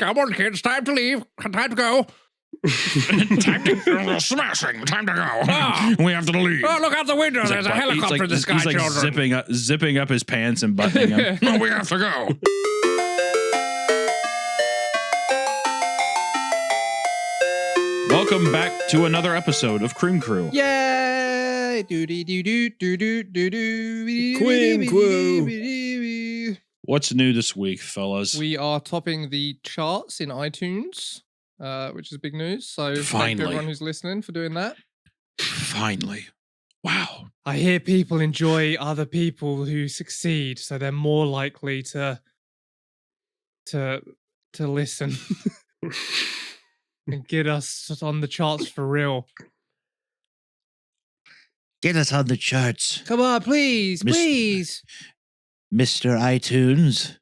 Come on, kids, time to leave. Time to go. Time to smashing. Time to go. We have to leave. Oh, look out the window. There's a helicopter in the sky, children. Zipping up his pants and buttoning him. No, we have to go. Welcome back to another episode of Cream Crew. Yay! Queen Crew. What's new this week, fellas? We are topping the charts in iTunes, which is big news. So thank Finally. everyone who's listening for doing that. Finally. Wow. I hear people enjoy other people who succeed, so they're more likely to listen and get us on the charts for real. Get us on the charts, Come on, please, Miss- please. Mr. iTunes.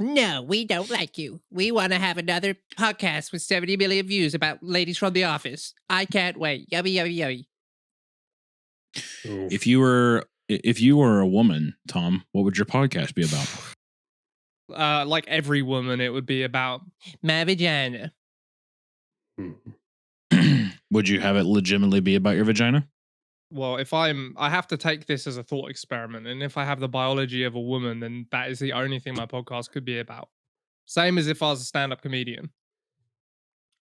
No, we don't like you. We want to have another podcast with 70 million views about ladies from the office. I can't wait. Yummy, yummy, yummy. If you were a woman, Tom, what would your podcast be about? Like every woman, it would be about My vagina. Would you have it legitimately be about your vagina? well, I have to take this as a thought experiment, and if I have the biology of a woman, then that is the only thing my podcast could be about. Same as if I was a stand-up comedian.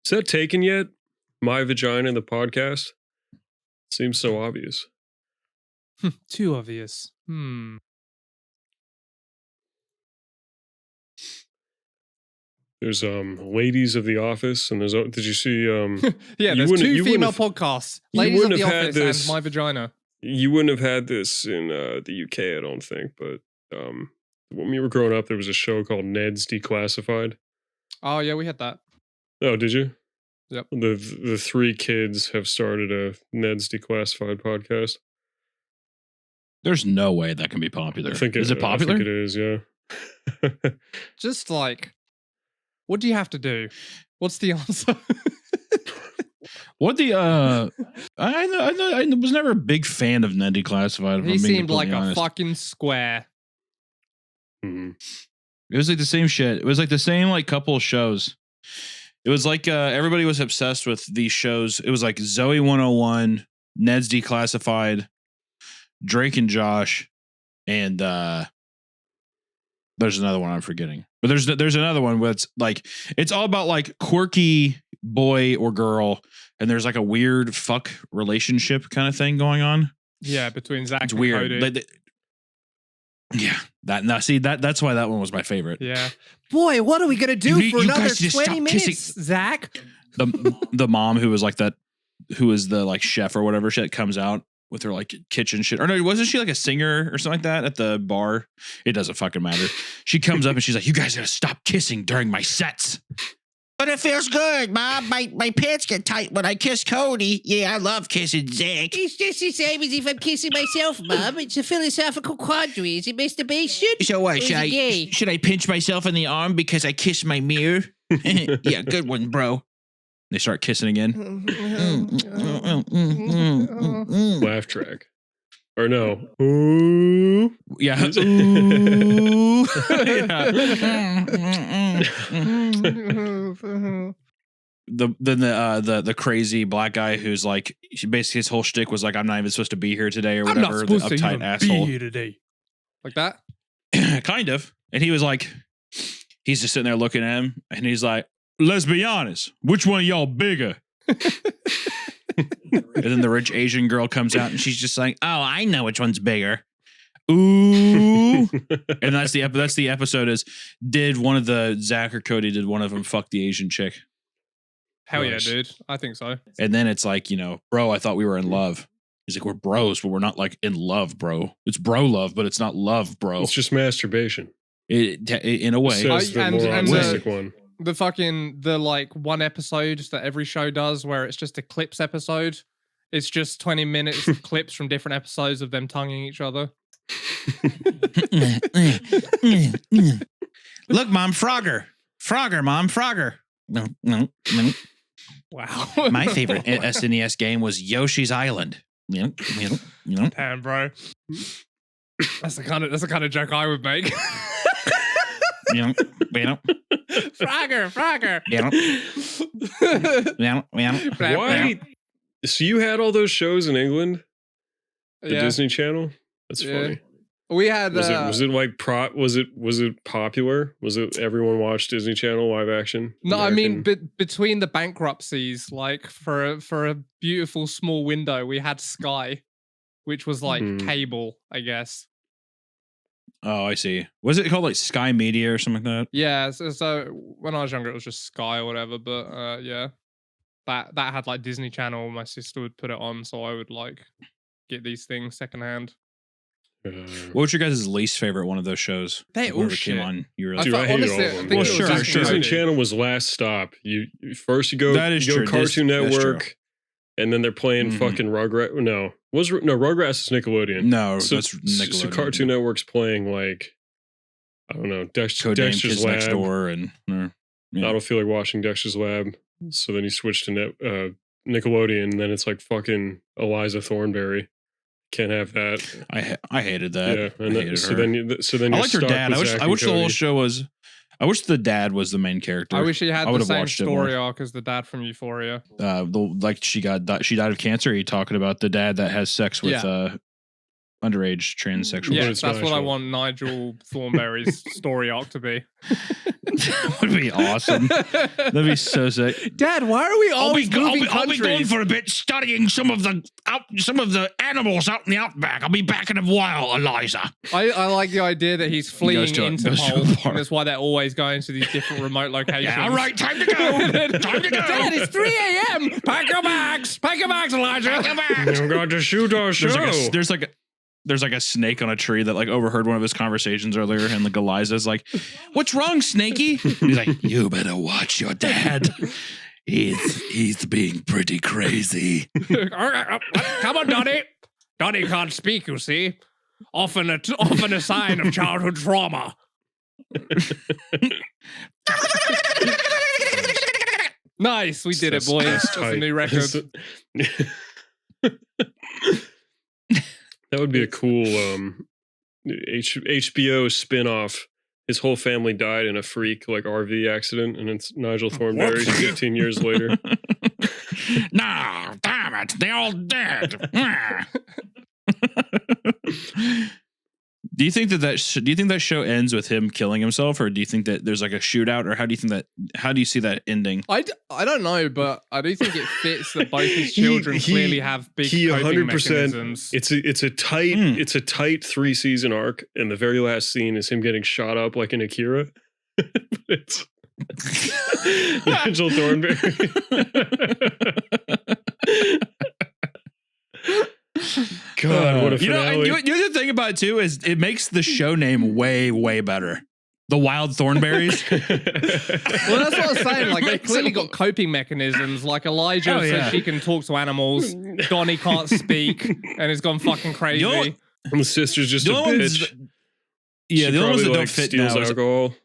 Is that taken yet? My vagina in the podcast? Seems so obvious. Too obvious. There's ladies of the office, and there's did you see Yeah, You there's wouldn't- two you female wouldn't have- podcasts. you Ladies of wouldn't the have had Office this- and My Vagina. you wouldn't have had this in the UK, I don't think, but when we were growing up, there was a show called Ned's Declassified. Oh, yeah, we had that. Oh, did you? Yep. The three kids have started a Ned's Declassified podcast. There's no way that can be popular. I think Is it popular? I think it is, yeah. Just like, what do you have to do? What's the answer? What the I was never a big fan of Ned Declassified. if He I'm being seemed like completely honest. a fucking square. Mhm. It was like the same shit. It was like the same like couple of shows. It was like everybody was obsessed with these shows. It was like Zoe 101, Ned's Declassified, Drake and Josh, and there's another one I'm forgetting. But there's another one where it's like it's all about like quirky boy or girl, and there's like a weird fuck relationship kind of thing going on. Yeah, between Zach It's and weird. Cody. Yeah, that's why that one was my favorite. Yeah. Boy, what are we going to do You- for you another guys just 20 stop minutes, kissing. Zach? The mom who was like that, who was the like chef or whatever shit, comes out with her like kitchen shit. Or no, wasn't she like a singer or something like that at the bar? It doesn't fucking matter. She comes up and she's like, "You guys gotta stop kissing during my sets." But it feels good, Mom. My pants get tight when I kiss Cody. Yeah, I love kissing Zach. It's just the same as if I'm kissing myself, Mom. It's a philosophical quandary. Is it masturbation? So what? Or is it gay? Should I pinch myself in the arm because I kissed my mirror? Yeah, good one, bro. They start kissing again. Laugh track. Or no. Ooh. Yeah. Is it? Ooh. The crazy black guy who's like basically his whole shtick was like, I'm not even supposed to be here today or I'm not whatever. The supposed to uptight even asshole. be here today. Like that? Kind of. And he was like, he's just sitting there looking at him and he's like, let's be honest, which one of y'all bigger? And then the rich Asian girl comes out and she's just like, oh, I know which one's bigger. Ooh. And that's the episode is did one of the Zach or Cody, did one of them fuck the Asian chick? Hell Nice. yeah, dude. I think so. And then it's like, bro, I thought we were in love. He's like, we're bros, but we're not like in love, bro. It's bro love, but it's not love, bro. It's just masturbation. In a way. Says the and- more and, artistic one. The like one episode that every show does where it's just a clips episode. It's just 20 minutes of clips from different episodes of them tonguing each other. Look, Mom, Frogger. Frogger, Mom, Frogger. No. Wow. My favorite SNES game was Yoshi's Island. Damn, bro. That's the kind of joke I would make. Frogger. Why? So you had all those shows in England? The Yeah. Disney Channel? That's Yeah. funny. We had. Was it like was it popular? Was it everyone watched Disney Channel live action? No, I mean, American? between the bankruptcies, like for a beautiful small window, we had Sky, which was like cable, I guess. Oh, I see. Was it called like Sky Media or something like that? Yeah. So when I was younger, it was just Sky or whatever. But yeah, that had like Disney Channel. My sister would put it on, so I would like get these things secondhand. What was your guys' least favorite one of those shows? They Like, all whenever it shit. came on. You were I like, Dude, thought- I hated honestly, all I of them. think it was just Disney comedy. Channel was last stop. You first you go That is true. Cartoon That's true. Network, and then they're playing Mhm. fucking Rugrats. No, Rugrats is Nickelodeon. No, So, that's Nickelodeon. so Cartoon Network's playing like I don't know Codename Dexter's Kids Lab. Next Door and yeah. I don't feel like watching Dexter's Lab, so then you switch to Nickelodeon, and then it's like fucking Eliza Thornberry. Can't have that. I hated that. Yeah, I and hated so her. then I you're liked her stuck dad. with I Zack wish and the whole Cody. show was. I wish the dad was the main character. I wish he had I the would've same watched it more. story arc as the dad from Euphoria. She died of cancer. Are you talking about the dad that has sex with underage transsexual? Yeah, it's that's what I Nigel. want Nigel Thornberry's story arc to be. That would be awesome. That'd be so sick. Dad, why are we always moving I'll be going countries? for a bit, studying some of the animals out in the outback. I'll be back in a while, Eliza. I like the idea that he's fleeing goes to a Interpol, bar. and that's why they're always going to these different remote locations. Yeah, all right, time to go. Time to go. Dad, it's 3 a.m. Pack your bags, Elijah. Pack your bags. You got to shoot our show. There's like a snake on a tree that like overheard one of his conversations earlier, and like Eliza's like, "What's wrong, Snakey?" And he's like, "You better watch your dad. He's being pretty crazy." Come on, Donnie. Donnie can't speak, you see. Often a sign of childhood trauma. Nice, we did it, That's- boys. that's That's a tight. new record. That would be a cool HBO spin-off. His whole family died in a freak like RV accident, and it's Nigel Thornberry Whoops. 15 years later. No, damn it. They're all dead. Do you think that show ends with him killing himself, or do you think that there's like a shootout, or how do you see that ending? I don't know, but I do think it fits that both his children clearly have big coping mechanisms. It's a tight it's a tight 3-season arc, and the very last scene is him getting shot up like in Akira. It's Nigel Thornberry. God, what a You know, finale. and the other thing about it too is it makes the show name way, way better. The Wild Thornberries. Well, that's what I was saying. Like, they clearly got coping mechanisms. Like, Elijah Oh, said yeah. she can talk to animals. Donnie can't speak and has gone fucking crazy. only- And the sister's just The a only ones bitch. that- yeah, She the only ones that probably, don't fit steals now is alcohol.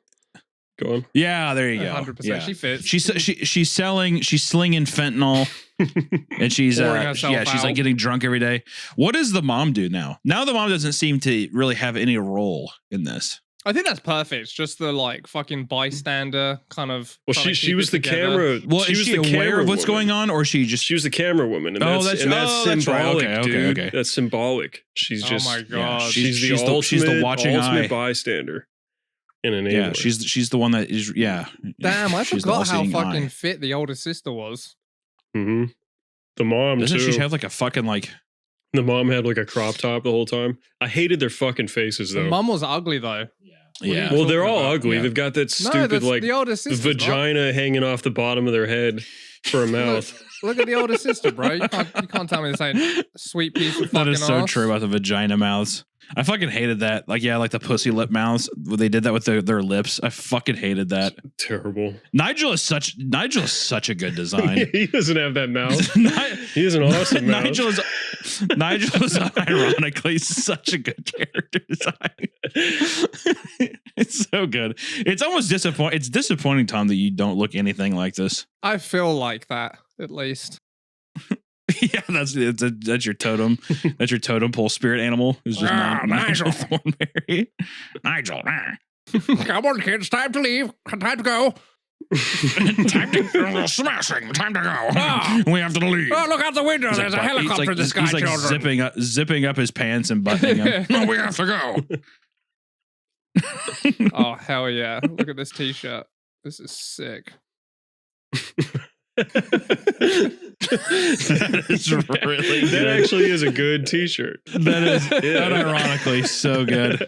Go on. yeah. There you go. 100%. Yeah. She fits. She's slinging fentanyl, and she's Pouring herself she's like out. getting drunk every day. What does the mom do now? Now the mom doesn't seem to really have any role in this. I think that's perfect. It's just the, like, fucking bystander kind of. Well, she was the camera. Well, she is was she the aware camera of what's woman. going on, or she just She was the camera woman, and Oh, that's that's symbolic, right. Okay, dude. okay. That's symbolic. She's Oh just my god. she's she's, the- the ultimate, she's the watching ultimate eye. bystander and enabler. yeah, she's the one that is Damn, I she's the forgot how all-seeing fucking eye. fit the older sister was. hmm The mom Doesn't too. she have like a fucking like? The mom had like a crop top the whole time. I hated their fucking faces The though. mum was ugly, though. Yeah. Well, they're talking all about? ugly. Yeah. They've got that No, stupid that's like the older sister. vagina hanging off the bottom of their head for a mouth. Look at the older sister, bro. You can't tell me this ain't sweet piece of That fucking is so ass. true about the vagina mouths. I fucking hated that. Like, yeah, like the pussy lip mouths. They did that with their lips. I fucking hated that. Terrible. Nigel is such a good design. He doesn't have that mouth. Ni- He has an awesome mouth. Nigel is ironically such a good character design. It's so good. It's almost disappointing. It's disappointing, Tom, that you don't look anything like this. I feel like that, at least. Yeah, that's your totem. That's your totem pole spirit animal. Is just Nigel Thornberry. Nigel. Come on, kids, time to leave. Time to go. Time to smashing. Time to go. We have to leave. Oh, look out the window. There's a helicopter in the sky, he's like children. zipping up his pants and buttoning them. No, we have to go. Oh, hell yeah. Look at this t-shirt. This is sick. That is really good. That actually is a good t-shirt. That is unironically so good.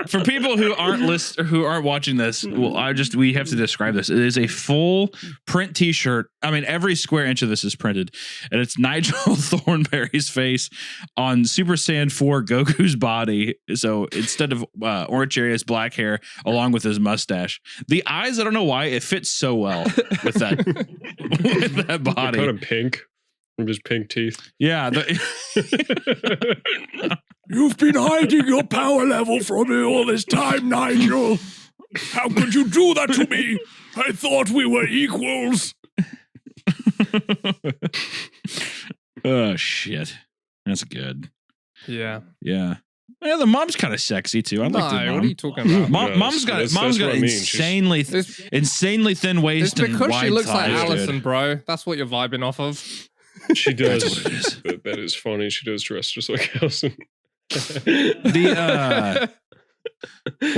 For people who aren't watching this, well, we have to describe this. It is a full print t-shirt. I mean, every square inch of this is printed, and it's Nigel Thornberry's face on Super Saiyan 4 Goku's body. So instead of orange cherry, it's black hair along with his mustache. The eyes, I don't know why it fits so well with that with that body. Kind of pink. From just pink teeth. Yeah. You've been hiding your power level from me all this time, Nigel. How could you do that to me? I thought we were equals. Oh, shit. That's good. Yeah. Yeah. Yeah, the mom's kind of sexy too. I like the mom. What are you talking about? Mom's got insanely thin waist. It's because and wide she looks thighs, like Allison, dude. bro. That's what you're vibing off of. She does. That's what it is. That is funny. She does dress just like Allison. What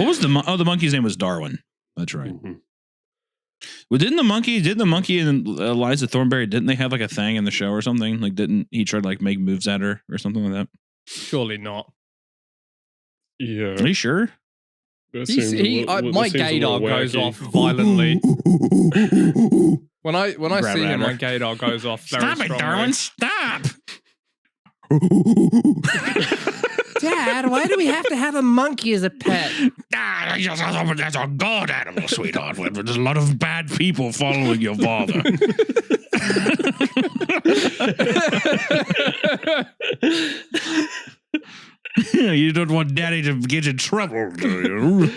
was the monkey's name was Darwin. That's right. Mm-hmm. Well, didn't the monkey and Eliza Thornberry, didn't they have like a thing in the show or something? Like, didn't he try to like make moves at her or something like that? Surely not. Yeah. Are you sure? That seems a little- My that seems a gaydar little goes wacky. off violently. When I Grab see it him, at my her. gaydar goes off very Stop it, strongly. Darwin! Stop! Dad, why do we have to have a monkey as a pet? That's a god animal, sweetheart. There's a lot of bad people following your father. You don't want Daddy to get in trouble, do you?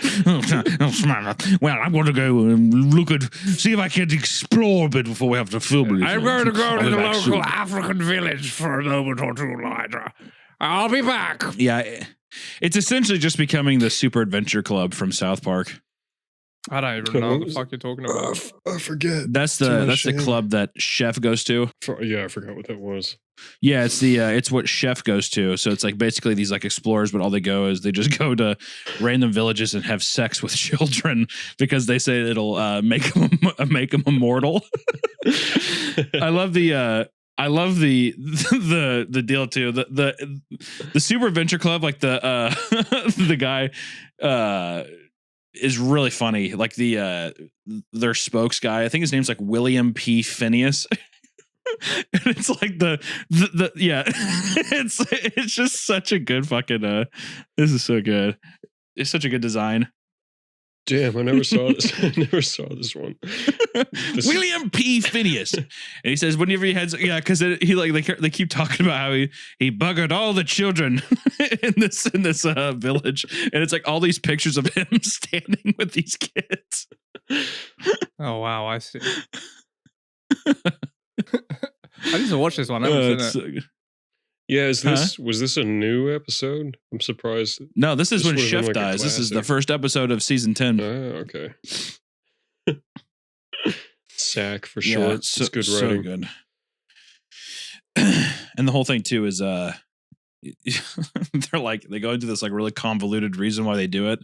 Well, I'm going to go and see if I can explore a bit before we have to film this. I'm going to go I'll to be the back local soon. African village for a moment or two, Elijah. I'll be back. Yeah, it's essentially just becoming the Super Adventure Club from South Park. I don't even know what the fuck you're talking about. I forget. That's Too the much shame. club that Chef goes to. Yeah, I forgot what that was. Yeah, it's what Chef goes to. So it's like basically these like explorers, but all they go is they just go to random villages and have sex with children because they say it'll make them immortal. I love the deal too. The Super Adventure Club, like the the guy is really funny. Like their spokes guy, I think his name's like William P. Phineas. And it's like the yeah, it's just such a good fucking this is so good. It's such a good design. Damn, I never saw this. I never saw this one. William P. Phineas, and he says whenever he has because he like they keep talking about how he buggered all the children in this village, and it's like all these pictures of him standing with these kids. Oh wow, I see. I need to watch this one. I haven't It's seen so it. good. Yeah, was this a new episode? I'm surprised. No, this is This when would've been Chef like a dies. This is the classic. first episode of season 10. Oh, okay. Sack for Yeah, short. it's It's good so writing. good. And the whole thing too is they're like they go into this like really convoluted reason why they do it.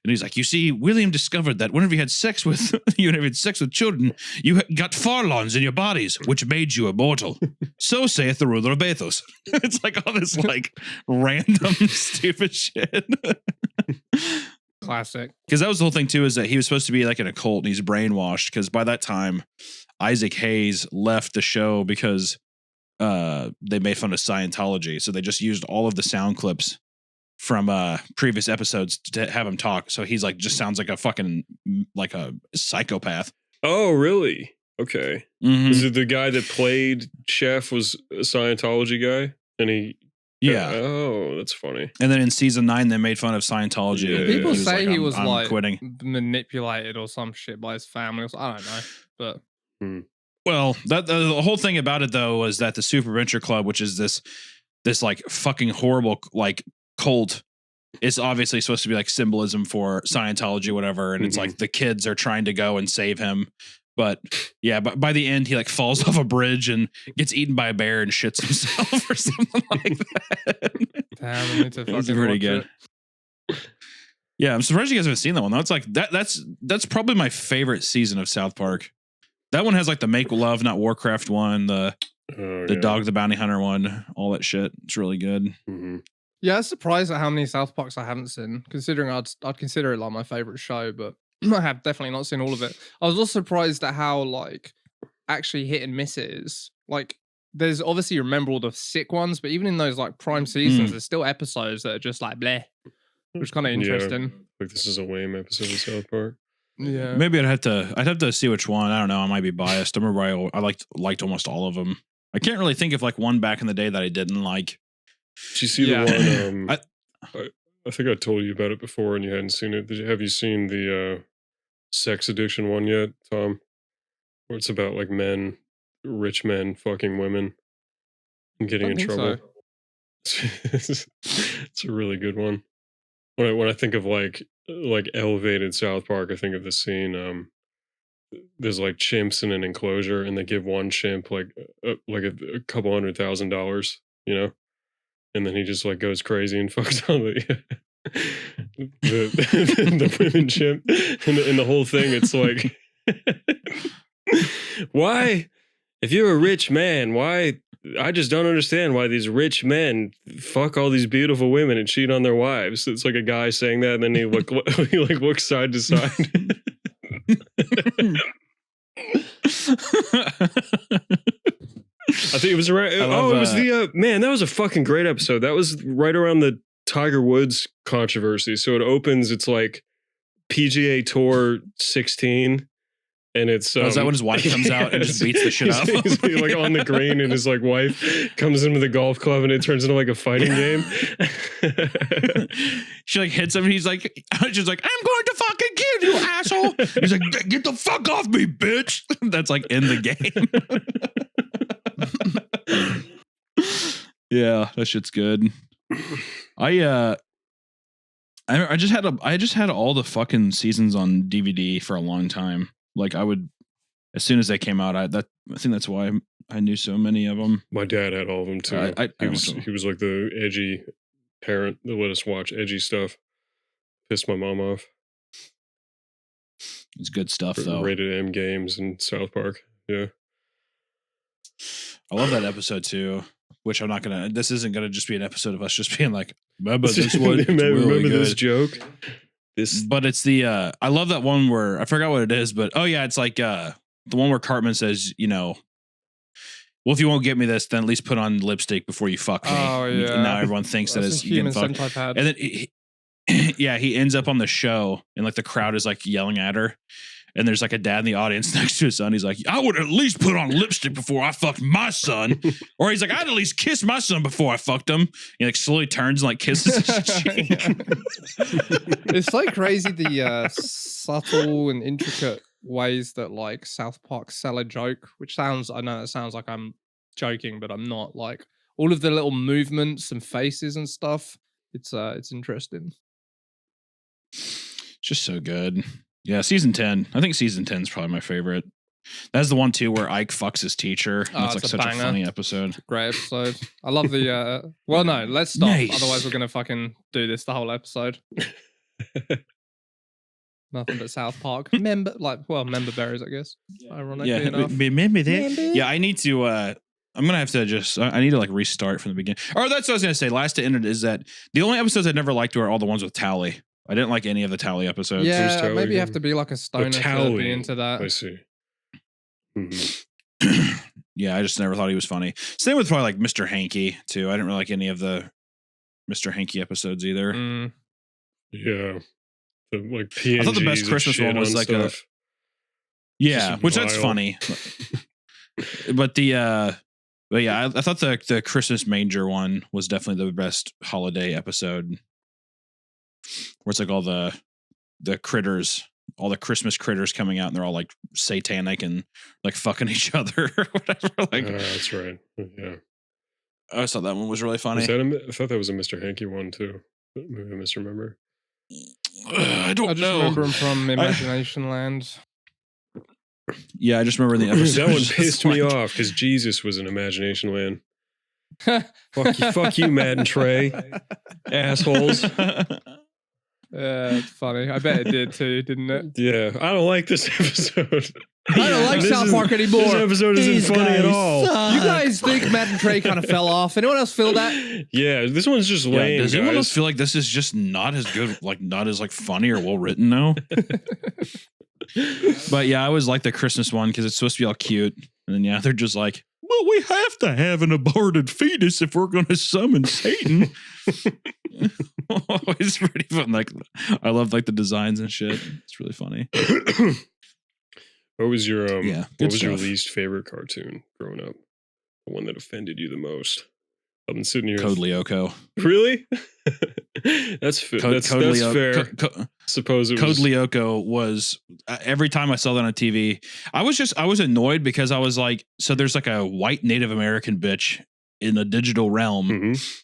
And he's like, you see, William discovered that whenever you had sex with children, you got farlons in your bodies, which made you immortal. So saith the ruler of Bathos. It's like all this like random stupid shit. Classic. Because that was the whole thing too, is that he was supposed to be like in a cult and he's brainwashed. Because by that time, Isaac Hayes left the show because they made fun of Scientology. So they just used all of the sound clips from previous episodes to have him talk. So he's like just sounds like a fucking like a psychopath. Oh, really? Okay. Mhm. Is it the guy that played Chef was a Scientology guy? And he Yeah. Oh, that's funny. And then in season 9, they made fun of Scientology. Yeah. And People was say he I'm- was I'm like quitting. manipulated or some shit by his family. I don't know, but Well, that the whole thing about it though was that the Super Adventure Club, which is this like fucking horrible like cult, it's obviously supposed to be like symbolism for Scientology, whatever. And it's like the kids are trying to go and save him. But yeah, but by the end, he like falls off a bridge and gets eaten by a bear and shits himself or something like that. Damn, I need to It was fucking pretty watch good. it. Yeah, I'm surprised you guys haven't seen that one. That's like that's probably my favorite season of South Park. That one has like the Make Love Not Warcraft one, the Dog the Bounty Hunter one, all that shit. It's really good. Yeah, I was surprised at how many South Parks I haven't seen, considering I'd consider it like my favorite show, but I have definitely not seen all of it. I was also surprised at how like actually hit and miss it is. Like, there's obviously you remember all the sick ones, but even in those like prime seasons, there's still episodes that are just like bleh, which is kind of interesting. Like this is a lame episode of South Park. Yeah, Maybe I'd have to see which one. I don't know. I might be biased. I remember I liked almost all of them. I can't really think of like one back in the day that I didn't like. Did you see the one? I think I told you about it before, and you hadn't seen it. Have you seen the sex addiction one yet, Tom? Where it's about like rich men fucking women and getting in trouble. So. It's a really good one. When I think of like elevated South Park, I think of the scene. There's like chimps in an enclosure, and they give one chimp like a couple $100,000, you know, and then he just like goes crazy and fucks all the women chimp, and the whole thing. It's like, why? If you're a rich man, why? I just don't understand why these rich men fuck all these beautiful women and cheat on their wives. It's like a guy saying that, and then he looks side to side. I think it was right. It was the man. That was a fucking great episode. That was right around the Tiger Woods controversy. So it opens. It's like PGA Tour 16. And it's is that when his wife comes out and just beats the shit out? He's like on the green, and his like wife comes in with a golf club, and it turns into like a fighting game. She like hits him, and she's like, "I'm going to fucking kill you, asshole!" He's like, "Get the fuck off me, bitch!" That's like in the game. Yeah, that shit's good. I just had all the fucking seasons on DVD for a long time. Like I would, as soon as they came out, I think that's why I knew so many of them. My dad had all of them too. He was like the edgy parent that let us watch edgy stuff. Pissed my mom off. It's good stuff though. Rated M games and South Park. Yeah. I love that episode too. Which I'm not gonna. This isn't gonna just be an episode of us just being like, remember this one? Remember this joke? But it's the I love that one where I forgot what it is, but it's like the one where Cartman says, you know, well, if you won't get me this, then at least put on lipstick before you fuck me. Oh yeah. And now everyone thinks that it's human getting fucked. And then he ends up on the show, and like the crowd is like yelling at her. And there's like a dad in the audience next to his son. He's like, I would at least put on lipstick before I fucked my son. Or he's like, I'd at least kiss my son before I fucked him. He like slowly turns and like kisses his cheek. It's like crazy the subtle and intricate ways that like South Park sell a joke, which I know that sounds like I'm joking, but I'm not. Like all of the little movements and faces and stuff. It's interesting. It's just so good. Yeah, season 10. I think season 10 is probably my favorite. That's the one too where Ike fucks his teacher. That's like such a funny episode. Great episode. I love the well no, let's stop. Nice. Otherwise we're gonna fucking do this the whole episode. Nothing but South Park. Member berries, I guess. Ironically enough. Remember that? Yeah, I need to I'm gonna have to I need to like restart from the beginning. Or that's what I was gonna say. Last to end is that the only episodes I never liked were all the ones with Tally. I didn't like any of the Tally episodes. Yeah, maybe you have to be like a stoner to be into that. I see. Mm-hmm. Yeah, I just never thought he was funny. Same with probably like Mr. Hanky too. I didn't really like any of the Mr. Hanky episodes either. Yeah, like PNGs. I thought the best Christmas one was like stuff. Which that's funny. But I thought the Christmas manger one was definitely the best holiday episode. Where it's like all the critters, all the Christmas critters coming out, and they're all like satanic and like fucking each other or whatever. Like that's right. Yeah, I thought that one was really funny. I thought that was a Mr. Hanky one too. Maybe I misremember. I don't I just know. remember him from Imagination Land. Yeah, I just remember the episode. That one was just pissed me like- off because Jesus was in Imagination Land. Fuck you, Matt and Trey. Assholes. It's funny. I bet it did too, didn't it? Yeah, I don't like this episode. I don't like South Park anymore. This episode isn't These funny at guys all. suck. You guys think Matt and Trey kind of fell off? Anyone else feel that? Yeah, this one's just Yeah, lame. does anyone else guys. feel like this is just not as good, like not as like funny or well written now? But yeah, I always like the Christmas one because it's supposed to be all cute, and then yeah, they're just like, well, we have to have an aborted fetus if we're going to summon Satan. It's pretty fun. Like, I love like the designs and shit. It's really funny. What was your Yeah, what good was your stuff. least favorite cartoon growing up? The one that offended you the most? I've been sitting here. Code Lyoko. Really? That's fair. That's fair. Suppose it Code was. Lyoko was every time I saw that on TV, I was annoyed because I was like, so there's like a white Native American bitch in the digital realm, Mhm.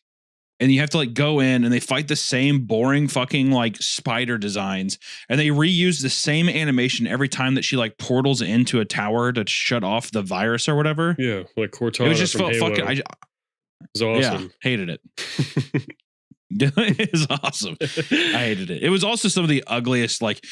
and you have to like go in and they fight the same boring fucking like spider designs, and they reuse the same animation every time that she like portals into a tower to shut off the virus or whatever. Yeah, like Cortana. It was just from felt Halo. fucking. It was awesome. Yeah, hated it. It was awesome. I hated it. It was also some of the ugliest. Like,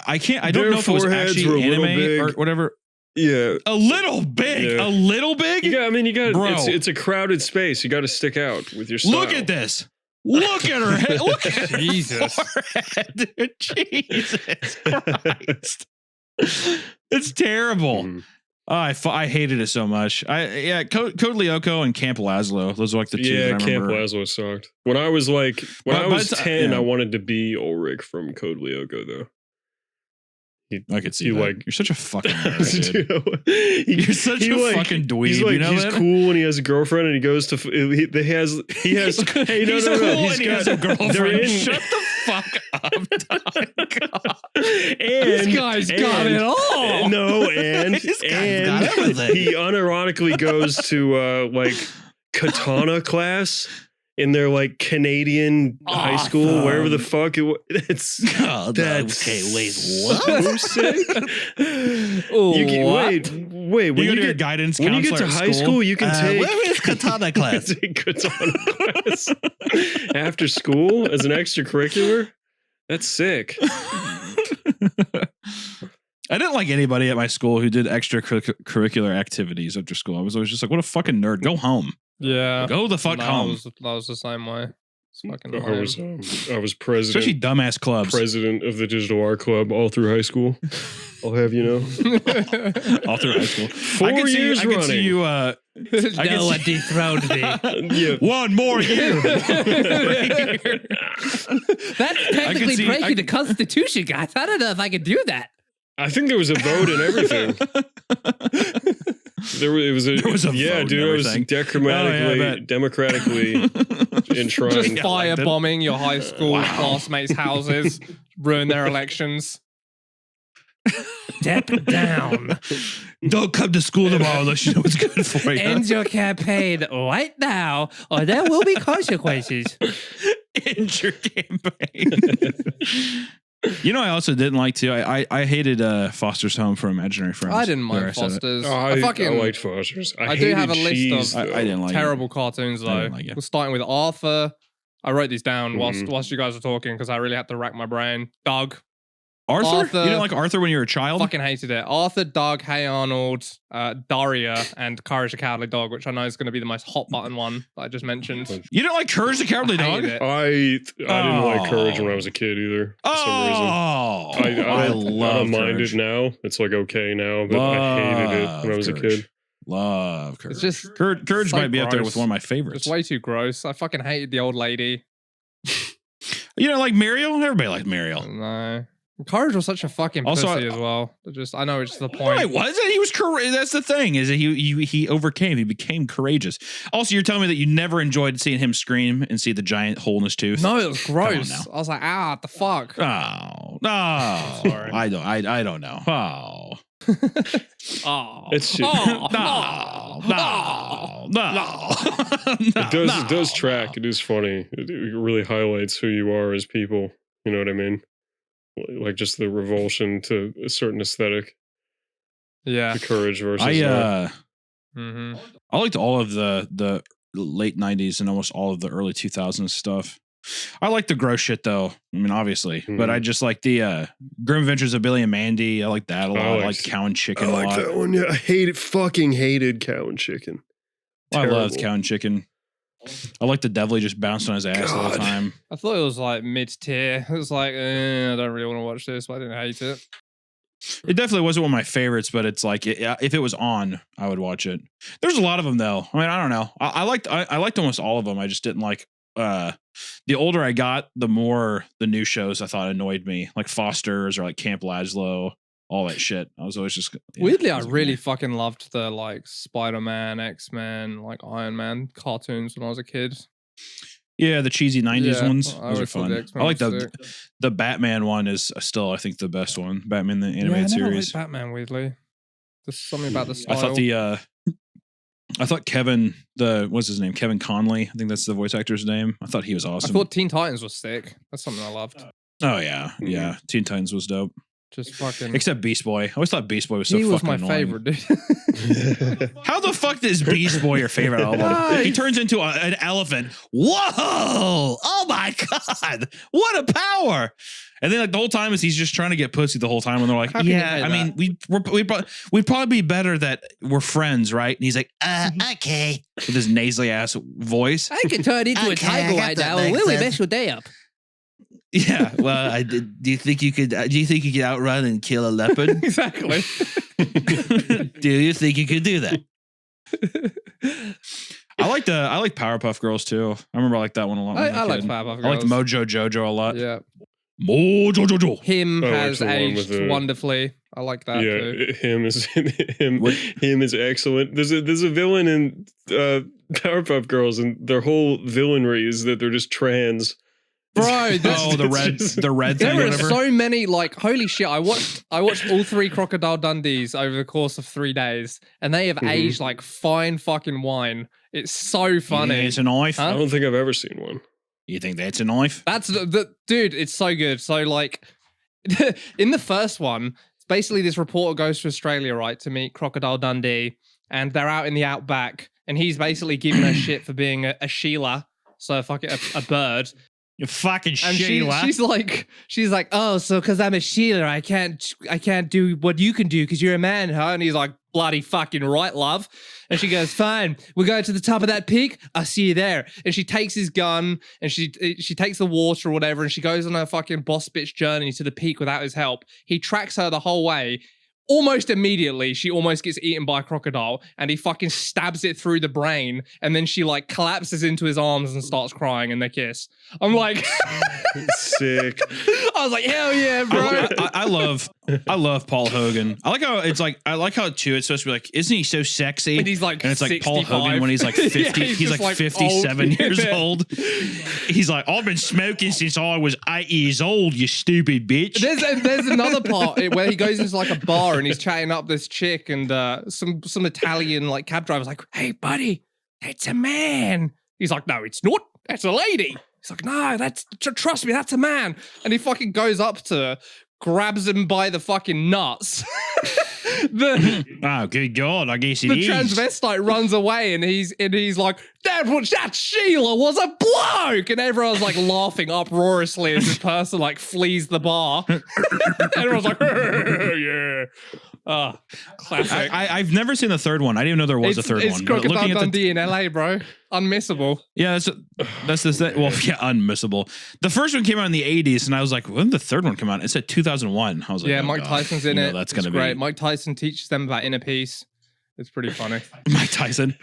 I don't Their know if it was foreheads were actually a little anime or big. whatever. Yeah. A little big. Yeah. A little big. You got. Bro. It's a crowded space. You got to stick out with your style. Look at this. Look at her head. Look at her Jesus. forehead, dude. Jesus Christ. It's terrible. Mhm. I hated it so much. Code Lyoko and Camp Lazlo. Those are like the two. Yeah, that I Camp remember. Lazlo sucked. When I was But 10, yeah. I wanted to be Ulrich from Code Lyoko though. I could see He, that. like- You're such a fucking nerd, dude. You're You're such a fucking dweeb. He's like you know he's that? cool when he has a girlfriend and he goes to he has hey no He's no no cool he's and he got has a girlfriend. they're in Shut the fuck up, Don. and This guy's got it all. no and This guy's got and everything. he unironically goes to like katana class in their like Canadian high school, wherever the fuck it's God, that's okay, wait, so sick. Oh, You can, what? wait. When You go you to your get guidance when you get counselor to at high school, you can take Where is katana class? take katana class after school as an extracurricular. That's sick. I didn't like anybody at my school who did extracurricular activities after school. I was always just like, what a fucking nerd. Go home. Yeah. Go the fuck No, home. That was the same way. It's fucking I lame. was Especially president dumbass clubs. president of the Digital Art Club all through high school. I'll have you know. All through high school. 4 I could see, years I could see running. you No can one see- dethroned me. Yeah. one more year. That's technically see- breaking I- the Constitution, guys. I don't know if I could do that. I think there was a vote and everything. There was a There was a yeah, vote and dude. It was everything. Oh, yeah, I bet. democratically enshrined. Just Yeah, firebombing your high school classmates' houses, ruin their elections. Step down. Don't come to school tomorrow unless you know what's good for you. End your campaign right now, or there will be consequences. End your campaign. You know, I also didn't like too. I hated Foster's Home for Imaginary Friends. I didn't There, mind said it. Foster's. Oh, I I fucking liked Foster's. I do have a hated list cheese, of- though. I didn't like terrible cartoons I though. didn't like it. We're starting with Arthur. I wrote these down whilst Mhm. whilst you guys were talking because I really had to rack my brain. Doug, Arthur? You didn't like Arthur when you were a child? fucking hated it. Arthur, Doug, Hey Arnold, Daria, and Courage the Cowardly Dog, which I know is going to be the most hot button one that I just mentioned. You didn't like Courage the Cowardly I Dog? hated it. I didn't like Courage when Oh. I was a kid either. For some reason. Oh, I love don't mind Courage. it now. It's like okay now, but I hated it when I was a Courage. kid. Love Courage. It's just Courage so might be up there gross. with one of my favorites. It's way too gross. I fucking hated the old lady. You know, like Mariel? Everybody liked Mariel. No. Courage was such a fucking Also, pussy as well. I know it's the No, point. it wasn't. He was courageous. That's the thing. Is that he overcame. He became courageous. Also, you're telling me that you never enjoyed seeing him scream and see the giant hole in his tooth. No, it was gross. now. I was like, what the fuck? Oh no. Sorry. I don't know. Oh. Oh. It's shit. Oh. No. It does track. It is funny. It really highlights who you are as people. You know what I mean? Like just the revulsion to a certain aesthetic. Yeah. The courage versus. I liked all of the late 90s and almost all of the early 2000s stuff. I like the gross shit though. I mean, obviously, but I just like the Grim Adventures of Billy and Mandy. I like that a lot. I like Cow and Chicken a lot. I like that one. Yeah, I fucking hated Cow and Chicken. I loved Cow and Chicken. I like the devil. He just bounced on his ass all the time. I thought it was like mid-tier. It was like, I don't really want to watch this, but I didn't hate it. It definitely wasn't one of my favorites, but it's like if it was on, I would watch it. There's a lot of them though. I mean, I don't know. I liked almost all of them. I just didn't like. The older I got, the more the new shows I thought annoyed me, like Foster's or like Camp Laszlo, all that shit. I was always just weirdly, I really fucking loved the like Spider-Man, X-Men, like Iron Man cartoons when I was a kid. Yeah, the cheesy 90s ones. Those are fun. I like the Batman one is still, I think, the best one. Batman the animated I never series. liked Batman, weirdly. There's something about the style. I thought Kevin, what's his name? Kevin Conley. I think that's the voice actor's name. I thought he was awesome. I thought Teen Titans was sick. That's something I loved. Oh yeah, yeah. Teen Titans was dope. Just fucking. Except Beast Boy. I always thought Beast Boy was so he fucking was my favorite, dude. How the fuck is Beast Boy your favorite album? He turns into an elephant. Whoa! Oh my god! What a power! And then like the whole time is he's just trying to get pussy the whole time, and they're like, "Yeah, I mean, we'd probably be better that we're friends, right?" And he's like, okay," with his nasally ass voice. I could turn into a tiger right now and really mess your day up. Yeah. Well, do you think you could? Do you think you could outrun and kill a leopard? Exactly. Do you think you could do that? I like Powerpuff Girls too. I remember I liked that one a lot. I like Powerpuff Girls. I liked Mojo Jojo a lot. Yeah. Mojo Jojo. Him has aged wonderfully. I like that. Yeah, too. him is excellent. There's a villain in Powerpuff Girls, and their whole villainry is that they're just trans. Bro, the red thing. There are so many, like, holy shit. I watched all 3 Crocodile Dundees over the course of 3 days, and they have aged like fine fucking wine. It's so funny. It's a knife. Huh? I don't think I've ever seen one. You think that's a knife? That's the dude. It's so good. So like, in the first one, basically this reporter goes to Australia, right, to meet Crocodile Dundee, and they're out in the outback, and he's basically giving her shit for being a Sheila, so a bird. You fucking and Sheila. She's like, oh, so because I'm a Sheila, I can't do what you can do because you're a man, huh? And he's like, bloody fucking right, love. And she goes, fine, we're going to the top of that peak. I'll see you there. And she takes his gun and she takes the water or whatever, and she goes on her fucking boss bitch journey to the peak without his help. He tracks her the whole way. Almost immediately, she almost gets eaten by a crocodile, and he fucking stabs it through the brain, and then she like collapses into his arms and starts crying, and they kiss. I'm like, sick. I was like, hell yeah, bro. I love Paul Hogan. I like how too it's supposed to be like, isn't he so sexy? And he's like, and it's like 65. Paul Hogan when he's like 50. Yeah, he's like 57 years old. He's like, I've been smoking since I was 8 years old. You stupid bitch. There's another part where he goes into like a bar and he's chatting up this chick, and some Italian like cab driver's like, hey buddy, that's a man. He's like, no, it's not. That's a lady. He's like, no, trust me, that's a man. And he fucking goes up to her, grabs him by the fucking nuts. Oh, good God, I guess it the is. The transvestite runs away, and he's like, that Sheila was a bloke, and everyone's like laughing uproariously as this person like flees the bar. Everyone's like, yeah. Classic. I've never seen the third one. I didn't even know there was a third one. It's Crocodile Dundee in LA, bro. Unmissable. Yeah, that's the thing. Well, yeah, unmissable. The first one came out in the 80s, and I was like, when did the third one come out? It said 2001. I was like, yeah, Mike Tyson's in it. That's gonna be great. Mike Tyson teaches them about inner peace. It's pretty funny. Mike Tyson.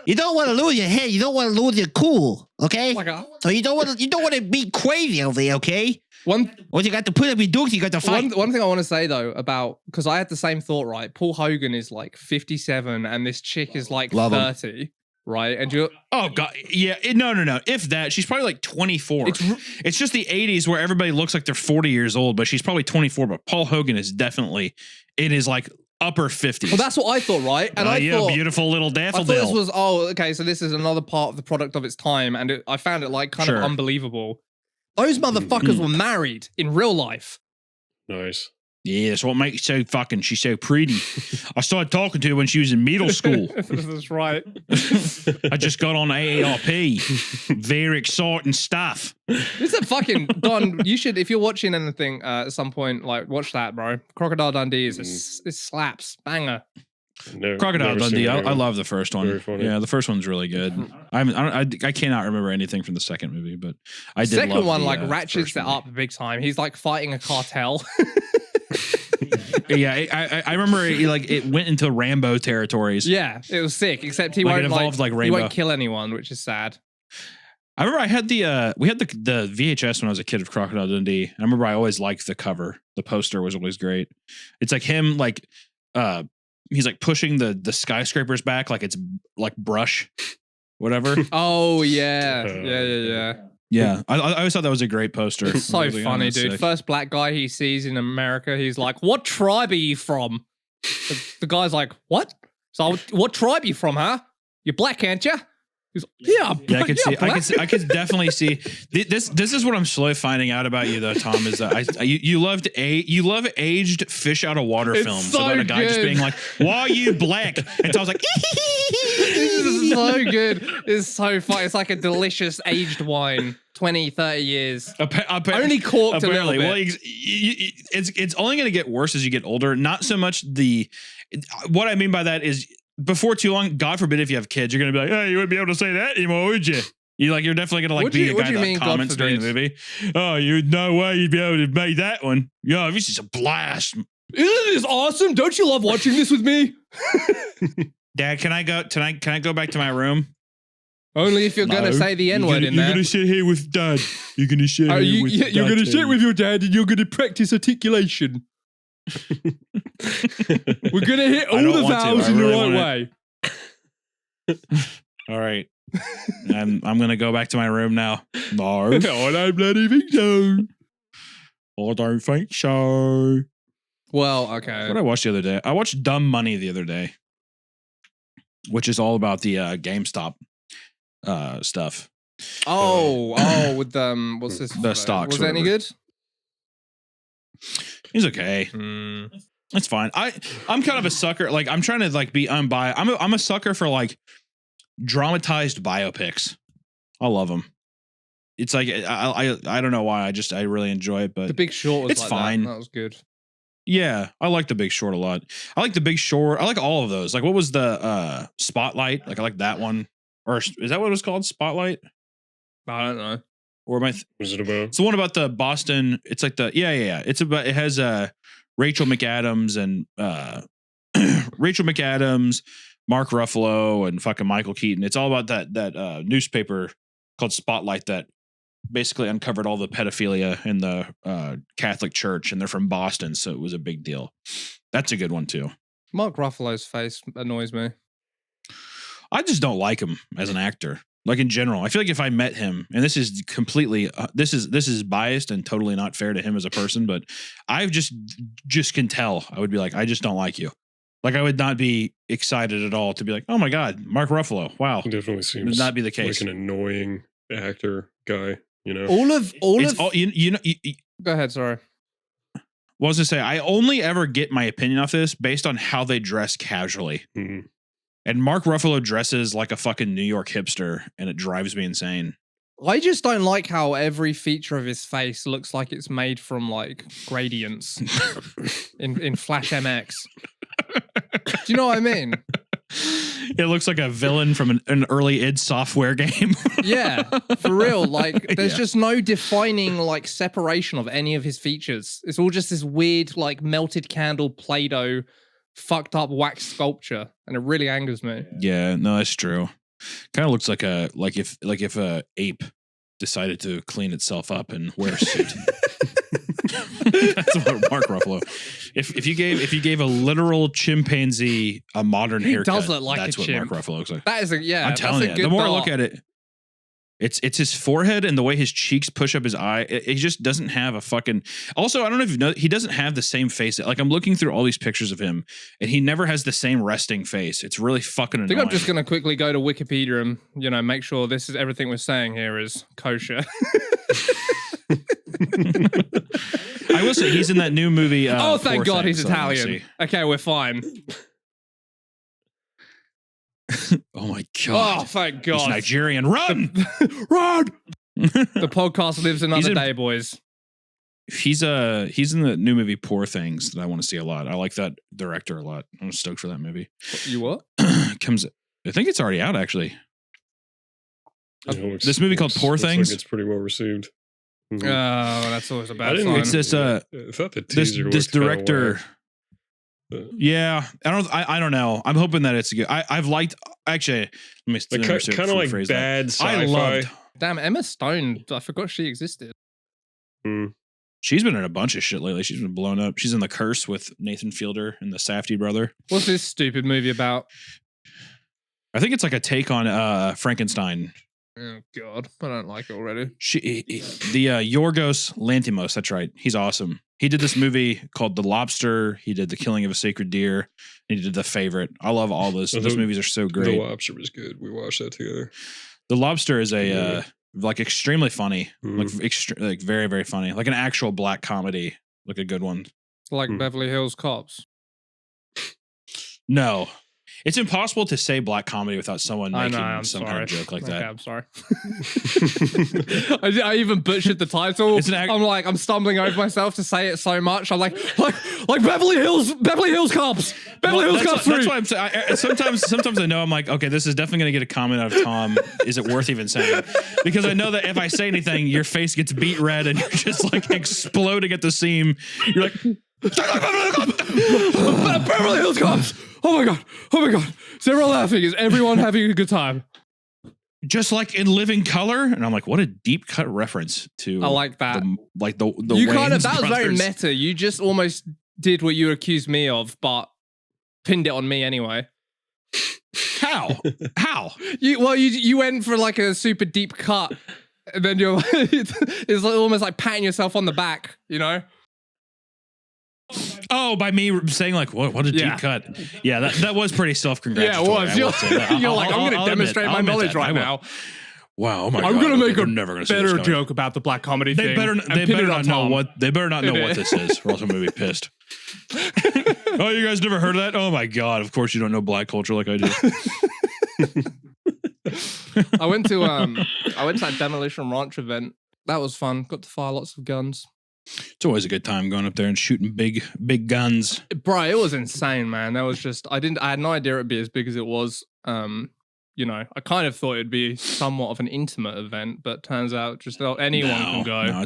You don't want to lose your head. You don't want to lose your cool. Okay. So you don't want to be crazy over there. Okay. What you got to put up your dukes, you got to fight. One thing I want to say though about, because I had the same thought, right? Paul Hogan is like 57 and this chick is like 30, right? And you're oh god, yeah, no. If that, she's probably like 24. It's just the 80s where everybody looks like they're 40 years old, but she's probably 24. But Paul Hogan is definitely in his like upper 50s. Well, that's what I thought, right? And I you thought, beautiful little I daffodil. thought this was, okay, so this is another part of the product of its time, and I found it like kind of unbelievable. Those motherfuckers were married in real life. Nice. Yeah, that's what makes it so fucking. She's so pretty. I started talking to her when she was in middle school. That's right. I just got on AARP. Very exciting stuff. This is a fucking Don. You should, if you're watching anything at some point, like watch that, bro. Crocodile Dundee is it slaps banger. Crocodile Dundee. I love the first one. Yeah, the first one's really good. I cannot remember anything from the second movie, but I did. Second love one the, like ratchets it up big time. He's like fighting a cartel. Yeah, I remember it went into Rambo territories. Yeah, it was sick. Except he won't Rambo. He won't kill anyone, which is sad. I remember I had we had the VHS when I was a kid of Crocodile Dundee. I remember I always liked the cover. The poster was always great. It's like him he's like pushing the skyscrapers back like it's like brush, whatever. Oh yeah. Yeah, I always thought that was a great poster. It's so funny, dude. Sick. First black guy he sees in America, he's like, "What tribe are you from?" The guy's like, "What?" So, what tribe are you from, huh? You're black, aren't you? He's like, yeah, I could definitely see this. This is what I'm slowly finding out about you, though, Tom. Is that you love aged fish out of water films so about a guy just being like, "Why are you black?" And Tom's like, "This is so good. It's so fun. It's like a delicious aged wine, 20, 30 years. Only corked a little bit. Well, it's only going to get worse as you get older. Not so much what I mean by that is." Before too long, God forbid if you have kids, you're gonna be like, "Hey, you wouldn't be able to say that anymore, would you?" You're definitely gonna be a guy that comments during the movie. Oh, you no way you'd be able to make that one. Yo, this is a blast. Isn't this awesome? Don't you love watching this with me? Dad, can I go tonight? Can I go back to my room? Only if you're gonna say the N-word in there. You're gonna sit here with Dad. You're gonna sit here with Dad. You're gonna sit with your dad and you're gonna practice articulation. We're gonna hit all the vowels in the right way. All right. I'm gonna go back to my room now. No, I don't bloody think so. I don't think so. Well, okay. What did I watch the other day? I watched Dumb Money the other day, which is all about the GameStop stuff. Oh, with what's this? The stocks. Was that any good? He's okay. It's fine. I'm kind of a sucker. Like I'm trying to be unbiased. I'm a sucker for like dramatized biopics. I love them. It's like I don't know why. I really enjoy it. But The Big Short was it's fine. That was good. Yeah, I like The Big Short a lot. I like The Big Short. I like all of those. Like what was the Spotlight? Like I like that one. Or is that what it was called? Spotlight? I don't know. Or what is it about? It's the one about the Boston. It's like It's about. It has Rachel McAdams and Rachel McAdams, Mark Ruffalo, and fucking Michael Keaton. It's all about that newspaper called Spotlight that basically uncovered all the pedophilia in the Catholic Church, and they're from Boston, so it was a big deal. That's a good one too. Mark Ruffalo's face annoys me. I just don't like him as an actor. Like in general, I feel like if I met him, and this is completely, this is biased and totally not fair to him as a person, but I just can tell. I would be like, I just don't like you. Like I would not be excited at all to be like, oh my God, Mark Ruffalo. Wow. It definitely seems would not be the case. Like an annoying actor guy, you know? Go ahead, sorry. What was I say? I only ever get my opinion off this based on how they dress casually. Mm-hmm. And Mark Ruffalo dresses like a fucking New York hipster, and it drives me insane. I just don't like how every feature of his face looks like it's made from like gradients in Flash MX. Do you know what I mean? It looks like a villain from an early id Software game. Yeah, for real. Like, there's just no defining like separation of any of his features. It's all just this weird like melted candle Play-Doh fucked up wax sculpture, and it really angers me. Yeah, no, that's true. Kind of looks like if a ape decided to clean itself up and wear a suit. That's what Mark Ruffalo. If you gave a literal chimpanzee a modern haircut, does look like that's a what chimp. Mark Ruffalo looks like. That is I'm telling you. The more I look at it, It's his forehead and the way his cheeks push up his eye. He just doesn't have a fucking. Also, I don't know if you know, he doesn't have the same face. Like I'm looking through all these pictures of him, and he never has the same resting face. It's really fucking annoying. I think I'm just gonna quickly go to Wikipedia and make sure this is everything we're saying here is kosher. I will say he's in that new movie. Oh, thank God he's I wanna Italian. see. Okay, we're fine. Oh my God. Oh, thank He's God. Nigerian. Run! Run! The podcast lives another in- day, boys. He's in the new movie Poor Things that I want to see a lot. I like that director a lot. I'm stoked for that movie. You what? I think it's already out actually. Yeah, This movie called Poor Things. Like it's pretty well received. Mhm. Oh, that's always a bad sign. It's this I thought the teaser this looked kinda director. whack, but- Yeah, I don't know. I'm hoping that it's good. I've liked actually. Let me Like kind of like bad sci-fi. I loved. Damn, Emma Stone. I forgot she existed. Mm. She's been in a bunch of shit lately. She's been blown up. She's in The Curse with Nathan Fielder and the Safdie brother. What's this stupid movie about? I think it's like a take on Frankenstein. Oh God, I don't like it already. The Yorgos Lanthimos. That's right. He's awesome. He did this movie called The Lobster. He did The Killing of a Sacred Deer. And he did The Favorite. I love all those. Those movies are so great. The Lobster was good. We watched that together. The Lobster is a like extremely funny, like like very very funny, like an actual black comedy, like a good one. Like Beverly Hills Cops. No, it's impossible to say black comedy without someone making some kind of joke like that. I'm sorry. I even butchered the title. I'm stumbling over myself to say it so much. I'm like Beverly Hills Cops. Beverly Hills Cops 3. That's why I'm saying. Sometimes I know I'm like, okay, this is definitely going to get a comment out of Tom. Is it worth even saying? Because I know that if I say anything, your face gets beet red and you're just like exploding at the seam. You're like, Beverly Hills Cops. Oh my God. Is everyone laughing? Is everyone having a good time? Just like in Living Color, and I'm like, what a deep cut reference to. I like that. The you Wayans that was very brothers. meta. You just almost did what you accused me of, but pinned it on me anyway. How? You went for like a super deep cut, and then you're it's almost like patting yourself on the back, Oh, by me saying like, what a deep cut. Yeah, that was pretty self-congratulatory. Yeah, it was. You're like, I'm going to demonstrate my knowledge right now. Wow, oh my God. I'm going to make a never gonna better joke about the black comedy they thing. Better not know what this is, or else I'm going to be pissed. Oh, you guys never heard of that? Oh my God, of course you don't know black culture like I do. I went to that Demolition Ranch event. That was fun. Got to fire lots of guns. It's always a good time going up there and shooting big guns. Bro, it was insane, man. That was just I had no idea it'd be as big as it was. I kind of thought it'd be somewhat of an intimate event, but turns out just anyone can go. No,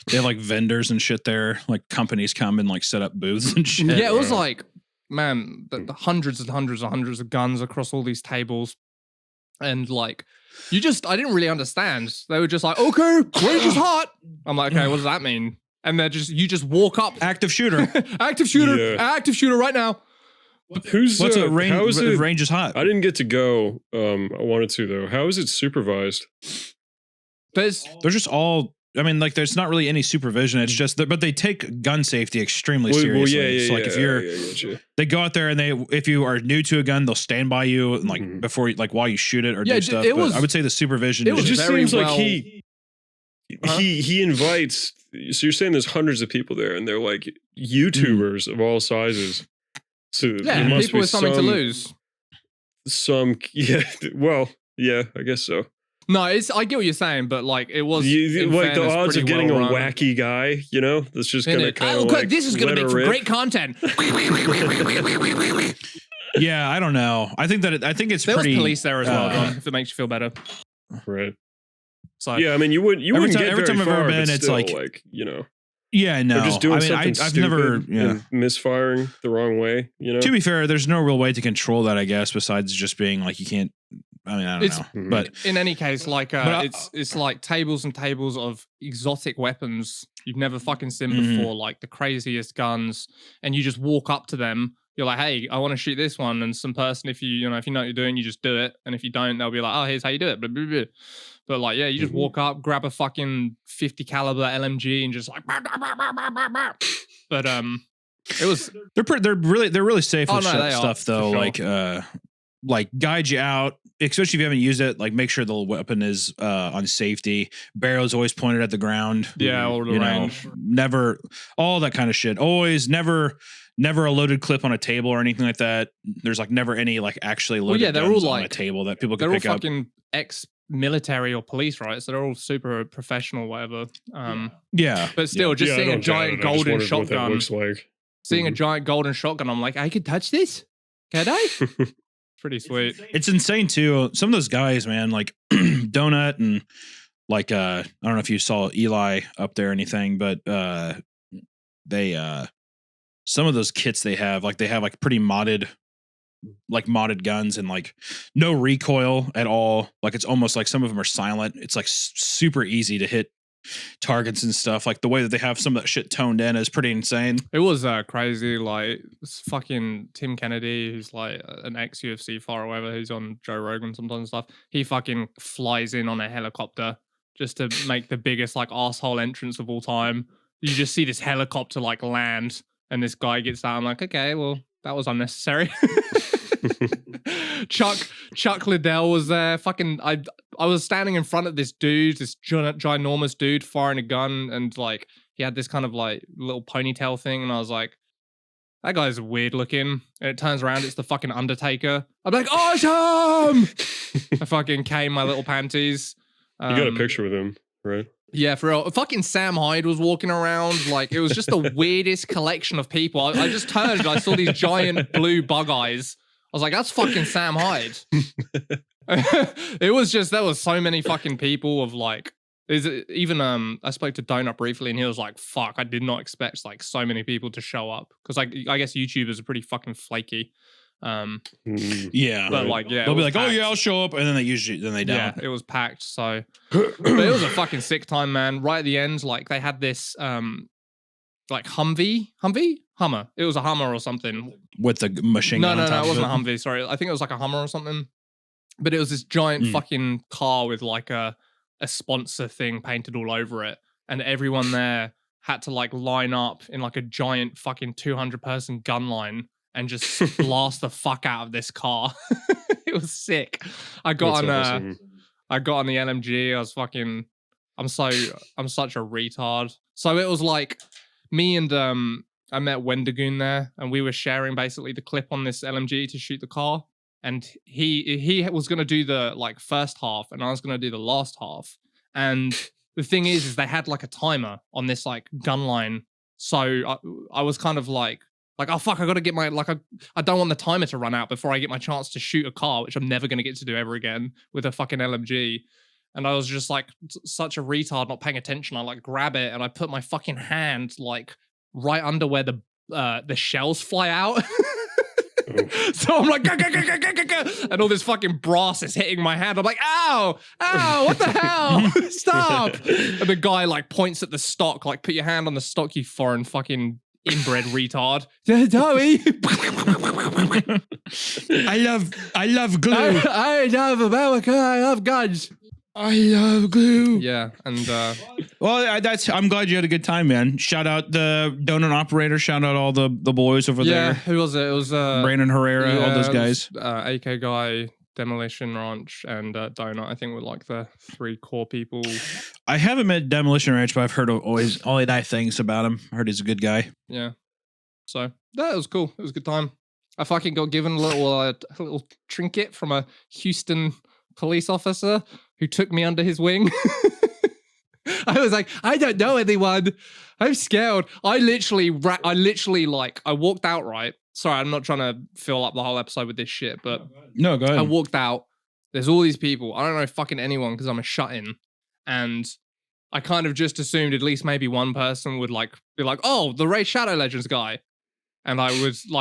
they have like vendors and shit there. Like companies come and like set up booths and shit. Yeah, it was like, man, the hundreds and hundreds and hundreds of guns across all these tables. And like, I didn't really understand. They were just like, okay, range is hot. I'm like, okay, what does that mean? And you just walk up. Active shooter. Active shooter right now. What's a range? Range is hot. I didn't get to go. I wanted to though. How is it supervised? They're just all. I mean, like, there's not really any supervision. It's just that, but they take gun safety extremely seriously. So, like, if they go out there and if you are new to a gun, they'll stand by you, and, like, before, like, while you shoot it or do stuff. But I would say the supervision. It just seems like he invites. So you're saying there's hundreds of people there, and they're like YouTubers of all sizes. So there must people be with something to lose. I guess so. No, I get what you're saying, but like it was like the odds of getting a wacky guy, that's just gonna kind of like this is gonna make for great content. Yeah, I don't know. I think it's there pretty. Was police there as well, John, if it makes you feel better. Right. So yeah, I mean, you wouldn't get every time I've ever been, it's still, like Yeah, no. Or just doing something I've stupid never and misfiring the wrong way, To be fair, there's no real way to control that, I guess, besides just being like you can't. I mean, I don't know. But in any case, like it's like tables and tables of exotic weapons you've never fucking seen before, like the craziest guns, and you just walk up to them You're like, hey, I want to shoot this one, and some person, if you know what you're doing, you just do it, and if you don't, they'll be like, oh, here's how you do it. Blah, blah, blah. But like, yeah, you just walk up, grab a fucking 50 caliber LMG, and just like, but it was they're really safe with stuff though. sure. Like guide you out, especially if you haven't used it. Like make sure the weapon is on safety. Barrel's always pointed at the ground. Yeah, or the range. Never all that kind of shit. Always never a loaded clip on a table or anything like that. There's like never any like actually loaded they're all guns like on a table that people can they're pick all up. fucking ex-military or police, right? So they're all super professional, whatever. Yeah, but still, just seeing a giant golden shotgun. Looks like Seeing a giant golden shotgun, I'm like, I could touch this. Can I? Pretty sweet. It's insane too. Some of those guys, man, like Donut and like I don't know if you saw Eli up there or anything, but they some of those kits they have like pretty modded guns and like no recoil at all. Like it's almost like some of them are silent. It's like super easy to hit targets and stuff. Like the way that they have some of that shit toned in is pretty insane. It was crazy. Like fucking Tim Kennedy, who's like an ex-UFC fighter or whatever, who's on Joe Rogan sometimes and stuff. He fucking flies in on a helicopter just to make the biggest like asshole entrance of all time. You just see this helicopter like land, and this guy gets out. I'm like, okay, well that was unnecessary. Chuck Liddell was there. Fucking, I was standing in front of this dude, this ginormous dude firing a gun, and like he had this kind of like little ponytail thing, and I was like, that guy's weird looking. And it turns around, it's the fucking Undertaker. I'm like, awesome! I fucking came my little panties. You got a picture with him, right? Yeah, for real. Fucking Sam Hyde was walking around. Like, it was just the weirdest collection of people. I just turned and I saw these giant blue bug eyes. I was like, that's fucking Sam Hyde. It was just, there was so many fucking people of like, I spoke to Donut briefly and he was like, fuck, I did not expect like so many people to show up. Because like, I guess YouTubers are pretty fucking flaky. Yeah. But like, yeah. They'll be like, packed. Oh yeah, I'll show up. And then they don't. Yeah, it was packed. So, but it was a fucking sick time, man. Right at the end, like they had this, like Hummer. It was a Hummer or something with the machine gun. No, it wasn't a Humvee. Sorry, I think it was like a Hummer or something. But it was this giant fucking car with like a sponsor thing painted all over it, and everyone there had to like line up in like a giant fucking 200-person gun line and just blast the fuck out of this car. It was sick. I got on the LMG. I was fucking. I'm such a retard. So it was like me and I met Wendigoon there, and we were sharing basically the clip on this LMG to shoot the car. And he was gonna do the like first half, and I was gonna do the last half. And the thing is they had like a timer on this like gun line, so I was kind of like, oh fuck, I gotta get my I don't want the timer to run out before I get my chance to shoot a car, which I'm never gonna get to do ever again with a fucking LMG. And I was just like such a retard, not paying attention. I like grab it and I put my fucking hand like right under where the shells fly out. So I'm like, and all this fucking brass is hitting my hand. I'm like, ow, what the hell? Stop. And the guy like points at the stock, like, put your hand on the stock, you foreign fucking inbred retard. Joey. I love glue. I love America. I love guns. I love glue. Yeah, and I'm glad you had a good time, man. Shout out the donut operator. Shout out all the boys over there. Yeah, who was it? It was Brandon Herrera, all those guys. AK Guy, Demolition Ranch, and Donut. I think were like the three core people. I haven't met Demolition Ranch, but I've heard only nice things about him. I heard he's a good guy. Yeah, so that was cool. It was a good time. I fucking got given a little trinket from a Houston police officer who took me under his wing. I was like, I don't know anyone. I'm scared. I literally like, I walked out, right? Sorry, I'm not trying to fill up the whole episode with this shit, but no, go ahead. I walked out. There's all these people. I don't know fucking anyone because I'm a shut-in. And I kind of just assumed at least maybe one person would like be like, oh, the Raid Shadow Legends guy. And I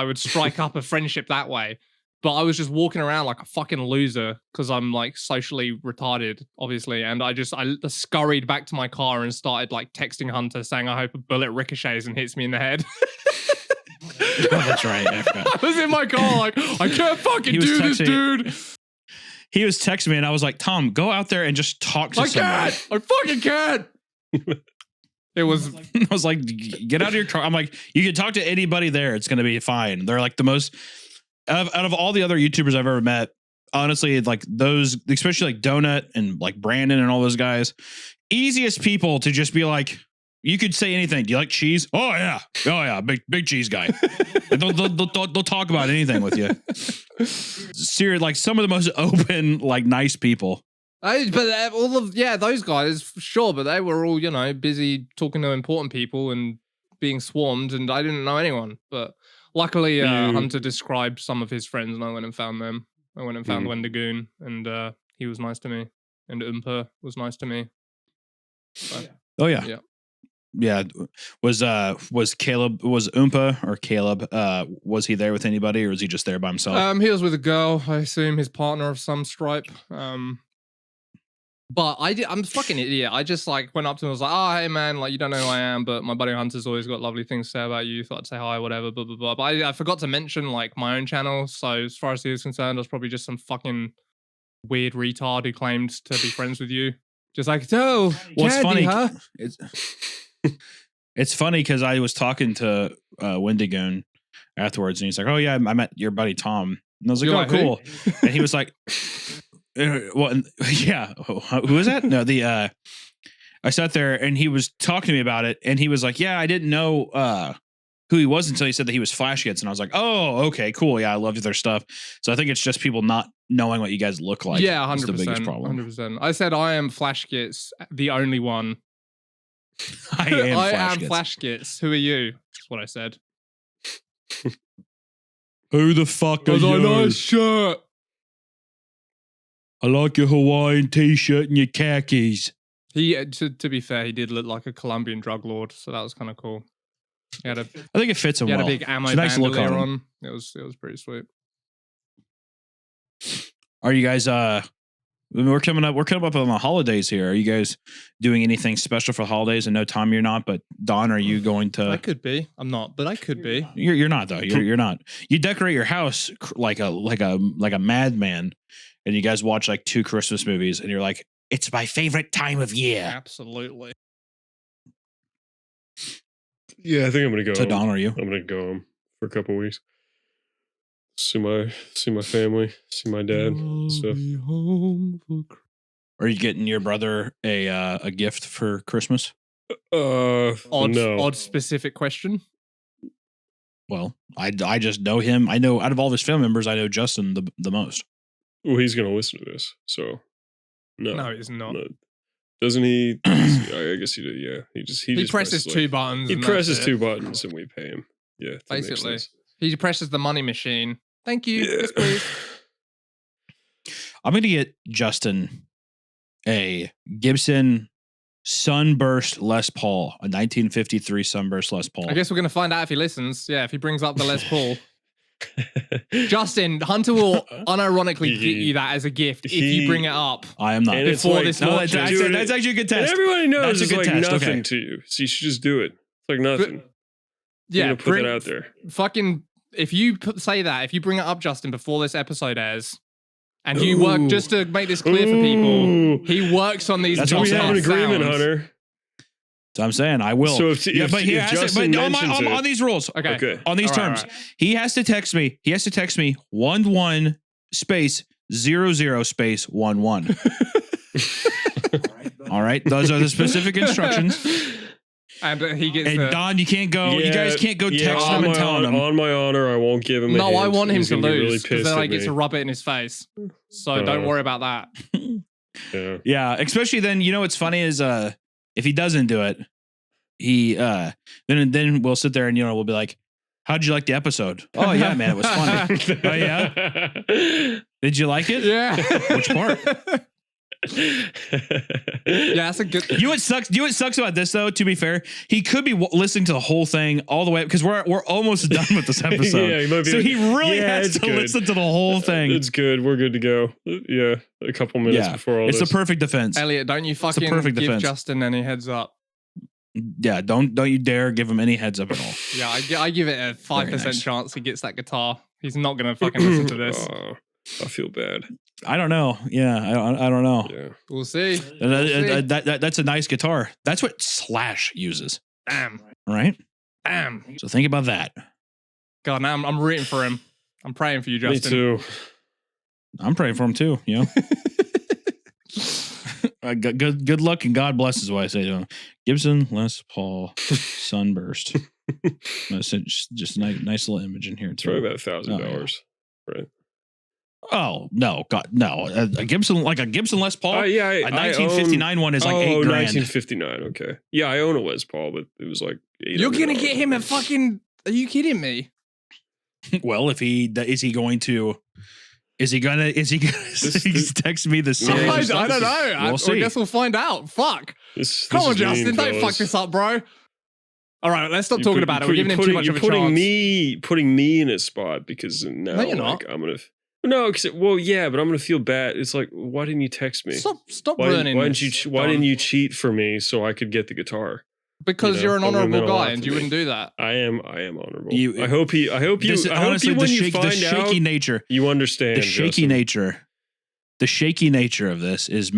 would strike up a friendship that way. But I was just walking around like a fucking loser because I'm like socially retarded, obviously. And I scurried back to my car and started like texting Hunter saying, I hope a bullet ricochets and hits me in the head. that's right. I forgot. I was in my car like, I can't fucking do this, dude. He was texting me and I was like, Tom, go out there and just talk to somebody. I fucking can't. It was. I was like, get out of your car. I'm like, you can talk to anybody there. It's going to be fine. They're like the most, out of all the other YouTubers I've ever met, honestly, like those, especially like Donut and like Brandon and all those guys, easiest people to just be like, you could say anything. Do you like cheese? Oh yeah, big cheese guy. they'll talk about anything with you. Seriously, like some of the most open, like nice people. But all of those guys, sure, but they were all busy talking to important people and being swarmed, and I didn't know anyone. But luckily, Hunter described some of his friends, and I went and found them. I went and found Wendigoon, and he was nice to me, and Oompa was nice to me. So, oh yeah. Yeah, was Caleb, was Oompa or Caleb, was he there with anybody or was he just there by himself? He was with a girl, I assume his partner of some stripe. But I'm a fucking idiot. I just like went up to him and was like, oh, hey man, like you don't know who I am, but my buddy Hunter's always got lovely things to say about you. Thought I'd say hi, whatever, blah, blah, blah. But I forgot to mention like my own channel. So as far as he was concerned, I was probably just some fucking weird retard who claimed to be friends with you. Just like, so, what's funny, huh? It's funny because I was talking to Wendigoon afterwards, and he's like, "Oh yeah, I met your buddy Tom," and I was like, "Oh, like, cool." And he was like, "Well, yeah, who is that?" No, I sat there, and he was talking to me about it, and he was like, "Yeah, I didn't know who he was until he said that he was Flash Gets," and I was like, "Oh, okay, cool. Yeah, I loved their stuff." So I think it's just people not knowing what you guys look like. Yeah, 100%. The biggest problem. 100%. I said I am Flash Gets, the only one. I am Flash Gets. Who are you? That's what I said. Who the fuck are you? A nice shirt. I like your Hawaiian t-shirt and your khakis. He, to be fair, he did look like a Colombian drug lord, so that was kind of cool. I think it fits him well. He had a big ammo bandolier on. It was pretty sweet. Are you guys? We're coming up on the holidays here. Are you guys doing anything special for holidays? I know Tom, you're not, but Don, are you going to? I could be. I'm not, but I could be. You're not though. You're not. You decorate your house like a madman, and you guys watch like 2 Christmas movies, and you're like, it's my favorite time of year. Absolutely. Yeah, I think I'm gonna go. So Don, are you? I'm gonna go for a couple weeks. See my family, see my dad. Stuff. Are you getting your brother a gift for Christmas? Odd specific question. Well, I just know him. I know out of all of his family members, I know Justin the most. Well, he's gonna listen to this, so no, he's not. No. Doesn't he? I guess he did. Yeah, he just presses 2 buttons. He presses 2 buttons, and we pay him. Yeah, basically, he presses the money machine. Thank you. Yeah. Yes, please. I'm going to get Justin a Gibson Sunburst Les Paul, a 1953 Sunburst Les Paul. I guess we're going to find out if he listens. Yeah, if he brings up the Les Paul. Justin, Hunter will unironically get you that as a gift if you bring it up. I am not. Before this launches. That's actually a good test. Everybody knows it's like nothing to you. So you should just do it. It's like nothing. Yeah, put it out there. Fucking, if you say that, if you bring it up, Justin, before this episode airs, and you work, just to make this clear for people, he works on these. Do we have an agreement, Hunter? So I'm saying I will. So on these rules, okay. On these terms, he has to text me. He has to text me 11 space 00 space 11. All right, those are the specific instructions. And he gets. And Don, you can't go. Yeah, you guys can't go text him and tell him. On my honor, I won't give him. No, I want him to lose because then I get to rub it in his face. So don't worry about that. Yeah, especially then. You know what's funny is if he doesn't do it, he then we'll sit there and we'll be like, how'd you like the episode? Oh yeah, man, it was funny. Oh yeah, did you like it? Yeah. Which part? Yeah, that's a good. You know what sucks about this though? To be fair, he could be listening to the whole thing all the way because we're almost done with this episode. So he really has to listen to the whole thing. It's good. We're good to go. Yeah, a couple minutes before all this. It's the perfect defense. Elliot, don't you fucking give Justin any heads up. Yeah, don't you dare give him any heads up at all. Yeah, I give it a 5% nice. chance he gets that guitar. He's not gonna fucking listen to this. I feel bad. I don't know. Yeah, I don't know. Yeah. We'll see. That's a nice guitar. That's what Slash uses. Damn. Right? Damn. So think about that. God, now I'm rooting for him. I'm praying for you, Justin. Me too. I'm praying for him too. You know. Good luck and God bless is what I say to him. Gibson Les Paul Sunburst. Just a nice little image in here. It's probably about $1,000, right? Oh no, God, no! A Gibson Les Paul. Yeah, a 1959 one is like $8,000. 1959. Okay, yeah, I own a Les Paul, but it was like $800. You're gonna get him a fucking? Are you kidding me? Well, if he is he going to text me the series? I don't know. I guess we'll find out. Fuck. Come on, Justin. Don't fuck this up, bro. All right, let's stop talking about it. We're giving him too much of a chance. You're putting me in a spot because now you're not. I'm gonna. No, well, yeah, but I'm gonna feel bad. It's like, why didn't you text me? Stop ruining. Why didn't you cheat for me so I could get the guitar? Because you're an honorable guy and you wouldn't do that. I am honorable. I hope you honestly, when the you find shaky out, nature. You understand the shaky nature. The shaky nature of this is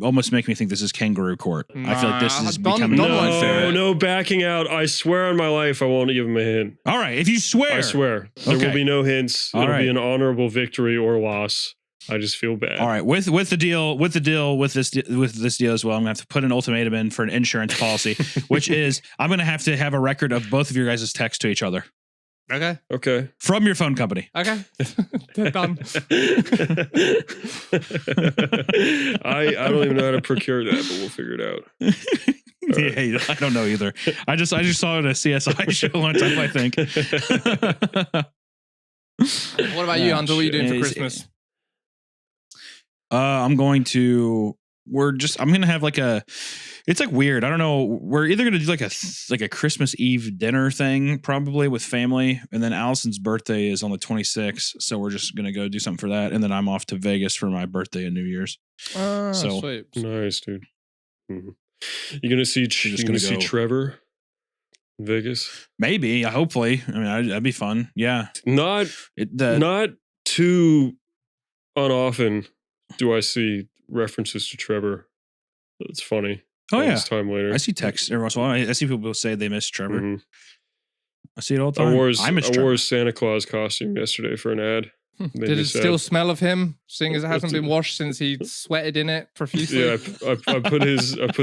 almost making me think this is kangaroo court. I feel like this is becoming unfair. No backing out. I swear on my life I won't give him a hint. All right, if you swear. I swear. There will be no hints. It'll be an honorable victory or loss. I just feel bad. All right, with this deal as well, I'm gonna have to put an ultimatum in for an insurance policy, which is I'm gonna have to have a record of both of your guys' texts to each other. Okay. From your phone company. Okay. Done. I don't even know how to procure that, but we'll figure it out. Yeah, I don't know either. I just saw it at a CSI show one time, I think. What about you, Hunter? What are you doing for Christmas? I'm going to have it's like weird. I don't know. We're either going to do like a Christmas Eve dinner thing, probably with family. And then Allison's birthday is on the 26th. So we're just going to go do something for that. And then I'm off to Vegas for my birthday and New Year's. Sweet. Nice, dude. Mm-hmm. You going to see Trevor in Vegas? Maybe. Hopefully. I mean, that'd be fun. Yeah. Not too unoften do I see references to Trevor. It's funny. Oh, yeah. This time later. I see texts every once in a while. I see people say they miss Trevor. Mm-hmm. I see it all the time. I wore his Santa Claus costume yesterday for an ad. Did it still smell of him, seeing as it hasn't been washed since he sweated in it profusely? Yeah, I put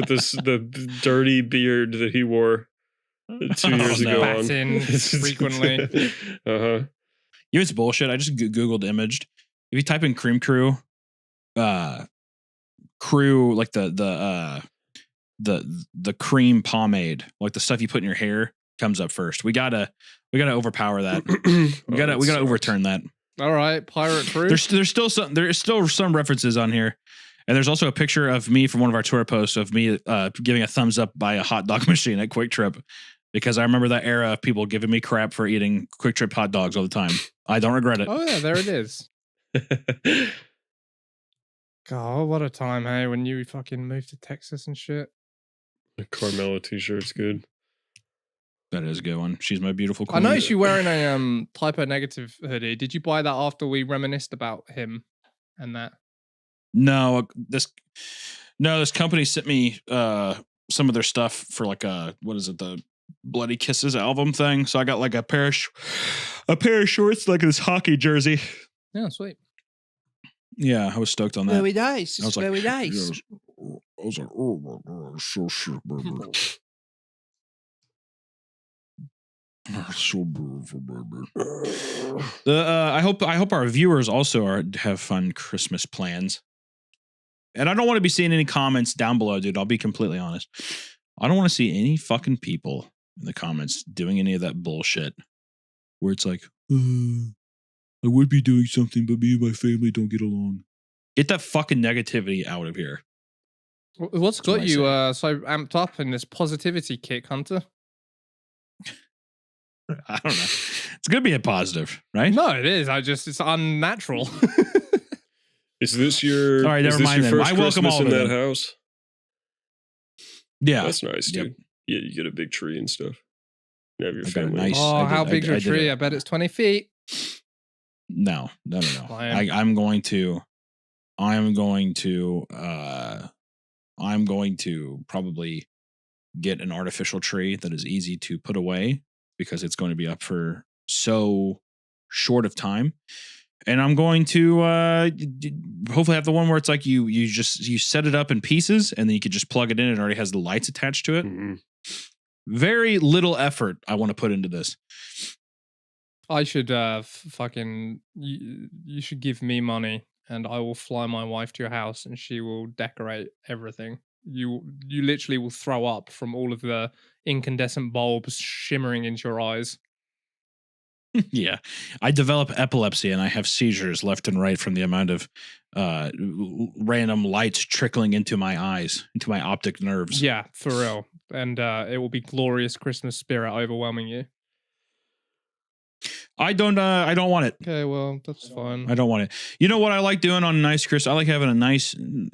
the dirty beard that he wore 2 years ago on frequently. Uh-huh. You know, it's bullshit. I just Googled imaged. If you type in cream crew, like the cream pomade, like the stuff you put in your hair, comes up first. We gotta overpower that. we gotta overturn that. All right, pirate crew. There's still some references on here, and there's also a picture of me from one of our tour posts of me giving a thumbs up by a hot dog machine at Quick Trip, because I remember that era of people giving me crap for eating Quick Trip hot dogs all the time. I don't regret it. Oh yeah, there it is. God, what a time, hey, when you fucking moved to Texas and shit. The Carmela t-shirt's good. That is a good one. She's my beautiful queen. I noticed you wearing a Typo Negative hoodie. Did you buy that after we reminisced about him and that? No, this company sent me some of their stuff for like the Bloody Kisses album thing. So I got like a pair of shorts, like this hockey jersey. Yeah, sweet. Yeah, I was stoked on that. Very nice. It's very nice. I was like, oh my god, so sick, baby. So beautiful, baby. I hope our viewers also have fun Christmas plans. And I don't want to be seeing any comments down below, dude. I'll be completely honest. I don't want to see any fucking people in the comments doing any of that bullshit where it's like, I would be doing something, but me and my family don't get along. Get that fucking negativity out of here. What's got you so amped up in this positivity kick, Hunter? I don't know. It's gonna be a positive, right? No, it is. It's unnatural. Is this your? All right, never mind. First I welcome Christmas all in of that them. house. Yeah, That's nice, dude. Yeah, you get a big tree and stuff. You have your I got a family. nice- Oh, I did- how I- big's your I did tree? it. I bet it's 20 feet. No. Fine. I'm going to probably get an artificial tree that is easy to put away because it's going to be up for so short of time. And I'm going to hopefully have the one where it's like you set it up in pieces and then you could just plug it in and it already has the lights attached to it. Mm-hmm. Very little effort I want to put into this. I should fucking you should give me money and I will fly my wife to your house and she will decorate everything. You literally will throw up from all of the incandescent bulbs shimmering into your eyes. Yeah. I develop epilepsy and I have seizures left and right from the amount of random lights trickling into my eyes, into my optic nerves. Yeah, for real. And it will be glorious Christmas spirit overwhelming you. I don't want it. Okay, well, that's fine. I don't want it. You know what I like doing on a nice Christmas? I like having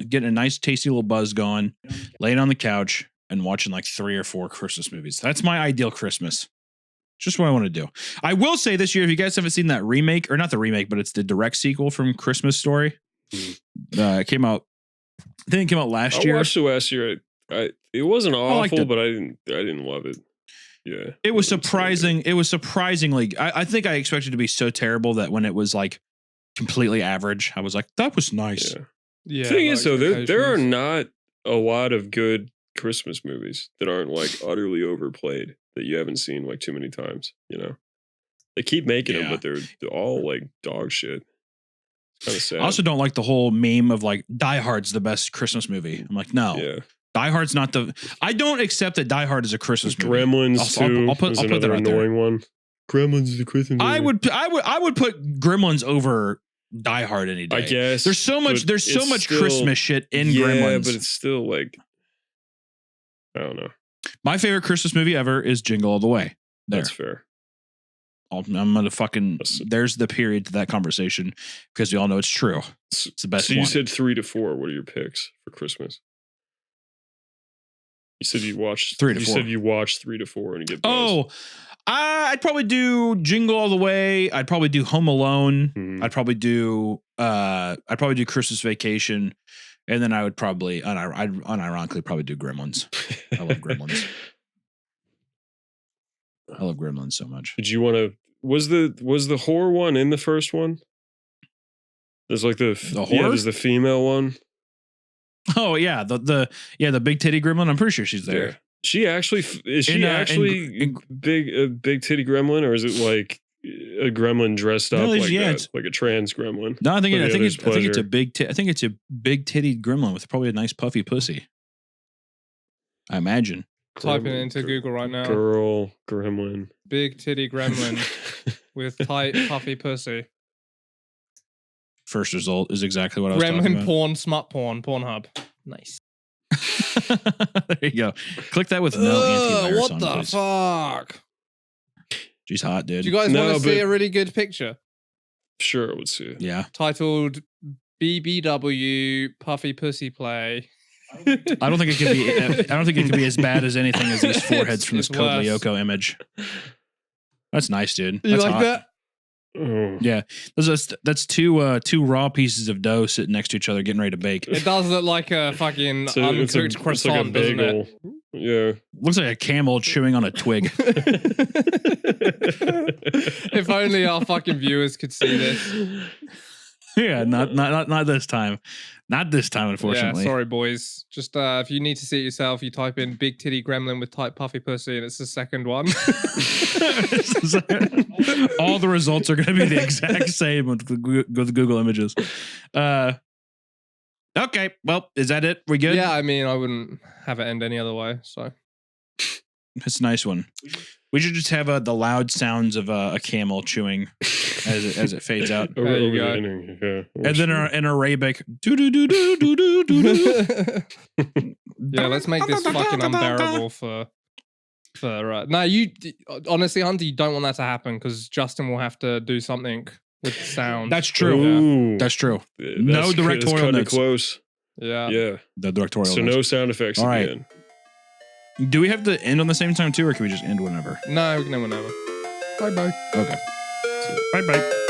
getting a nice tasty little buzz going, laying on the couch and watching like 3 or 4 Christmas movies. That's my ideal Christmas. Just what I want to do. I will say this year, if you guys haven't seen that remake, or not the remake, but it's the direct sequel from Christmas Story. It came out, I think it came out last year. I watched it last year. It wasn't awful, it. but I didn't love it. Yeah. It was surprising. It was surprisingly, I think I expected it to be so terrible that when it was like completely average, I was like, that was nice. Yeah. Thing is, though, there are not a lot of good Christmas movies that aren't like utterly overplayed that you haven't seen like too many times. You know, they keep making them, but they're all like dog shit. It's kind of sad. I also don't like the whole meme of like Die Hard's the best Christmas movie. I'm like, no. Yeah. Die Hard's not the. I don't accept that Die Hard is a Christmas movie. Gremlins too. I'll put that out there. Annoying one. Gremlins is a Christmas movie. I would put Gremlins over Die Hard any day. I guess there's so much still, Christmas shit in Gremlins. But it's still like, I don't know. My favorite Christmas movie ever is Jingle All the Way. That's fair. I'm gonna fucking. There's the period to that conversation because we all know it's true. It's the best. So you one. said 3 to 4. What are your picks for Christmas? You said you watched 3 to 4. You said you watched 3 to 4 and you get buzzed. Oh, I'd probably do Jingle All the Way. I'd probably do Home Alone. Mhm. I'd probably do Christmas Vacation, and then I would probably I'd unironically probably do Gremlins. I love Gremlins. I love Gremlins so much. Did you want to? Was the horror one in the first one? There's like the horror. Yeah, there's the female one. Oh yeah, the big titty gremlin. I'm pretty sure she's there. Yeah. She actually is she big titty gremlin, or is it like a gremlin dressed up like that, like a trans gremlin? No, I think it's a big titty gremlin with probably a nice puffy pussy. I imagine. Typing it into Google right now. Girl gremlin. Big titty gremlin with tight puffy pussy. First result is exactly what I was talking Gremlin about. porn, smut porn, Pornhub. Nice. There you go. Click that with no antivirus what on, the please. fuck? She's hot, dude. Do you guys want to see a really good picture? Sure, I would see it. Yeah. Titled BBW Puffy Pussy Play. I don't think it could be as bad as anything as these foreheads from this It's Code worse. Lyoko image. That's nice, dude. You That's like hot. that? Oh. Yeah, that's two raw pieces of dough sitting next to each other, getting ready to bake. It does look like a fucking It's uncooked croissant, like a doesn't bagel. it? Yeah. Looks like a camel chewing on a twig. If only our fucking viewers could see this. Yeah, not this time. Not this time, unfortunately. Yeah, sorry, boys. Just if you need to see it yourself, you type in big titty gremlin with tight puffy pussy, and it's the second one. All the results are going to be the exact same with Google Images. Okay, well, is that it? We good? Yeah, I mean, I wouldn't have it end any other way. So It's a nice one. We should just have the loud sounds of a camel chewing as it fades out. There you go. And then in Arabic, do do do do do do do. Yeah, let's make this fucking unbearable for. No, you honestly, Hunter, you don't want that to happen because Justin will have to do something with sound. That's true. Ooh. That's true. No No directorial notes. Close. Yeah. Yeah. The directorial. So notes. no sound effects All right. again. Do we have to end on the same time too, or can we just end whenever? No, we can end whenever. Bye bye. Okay. Bye bye.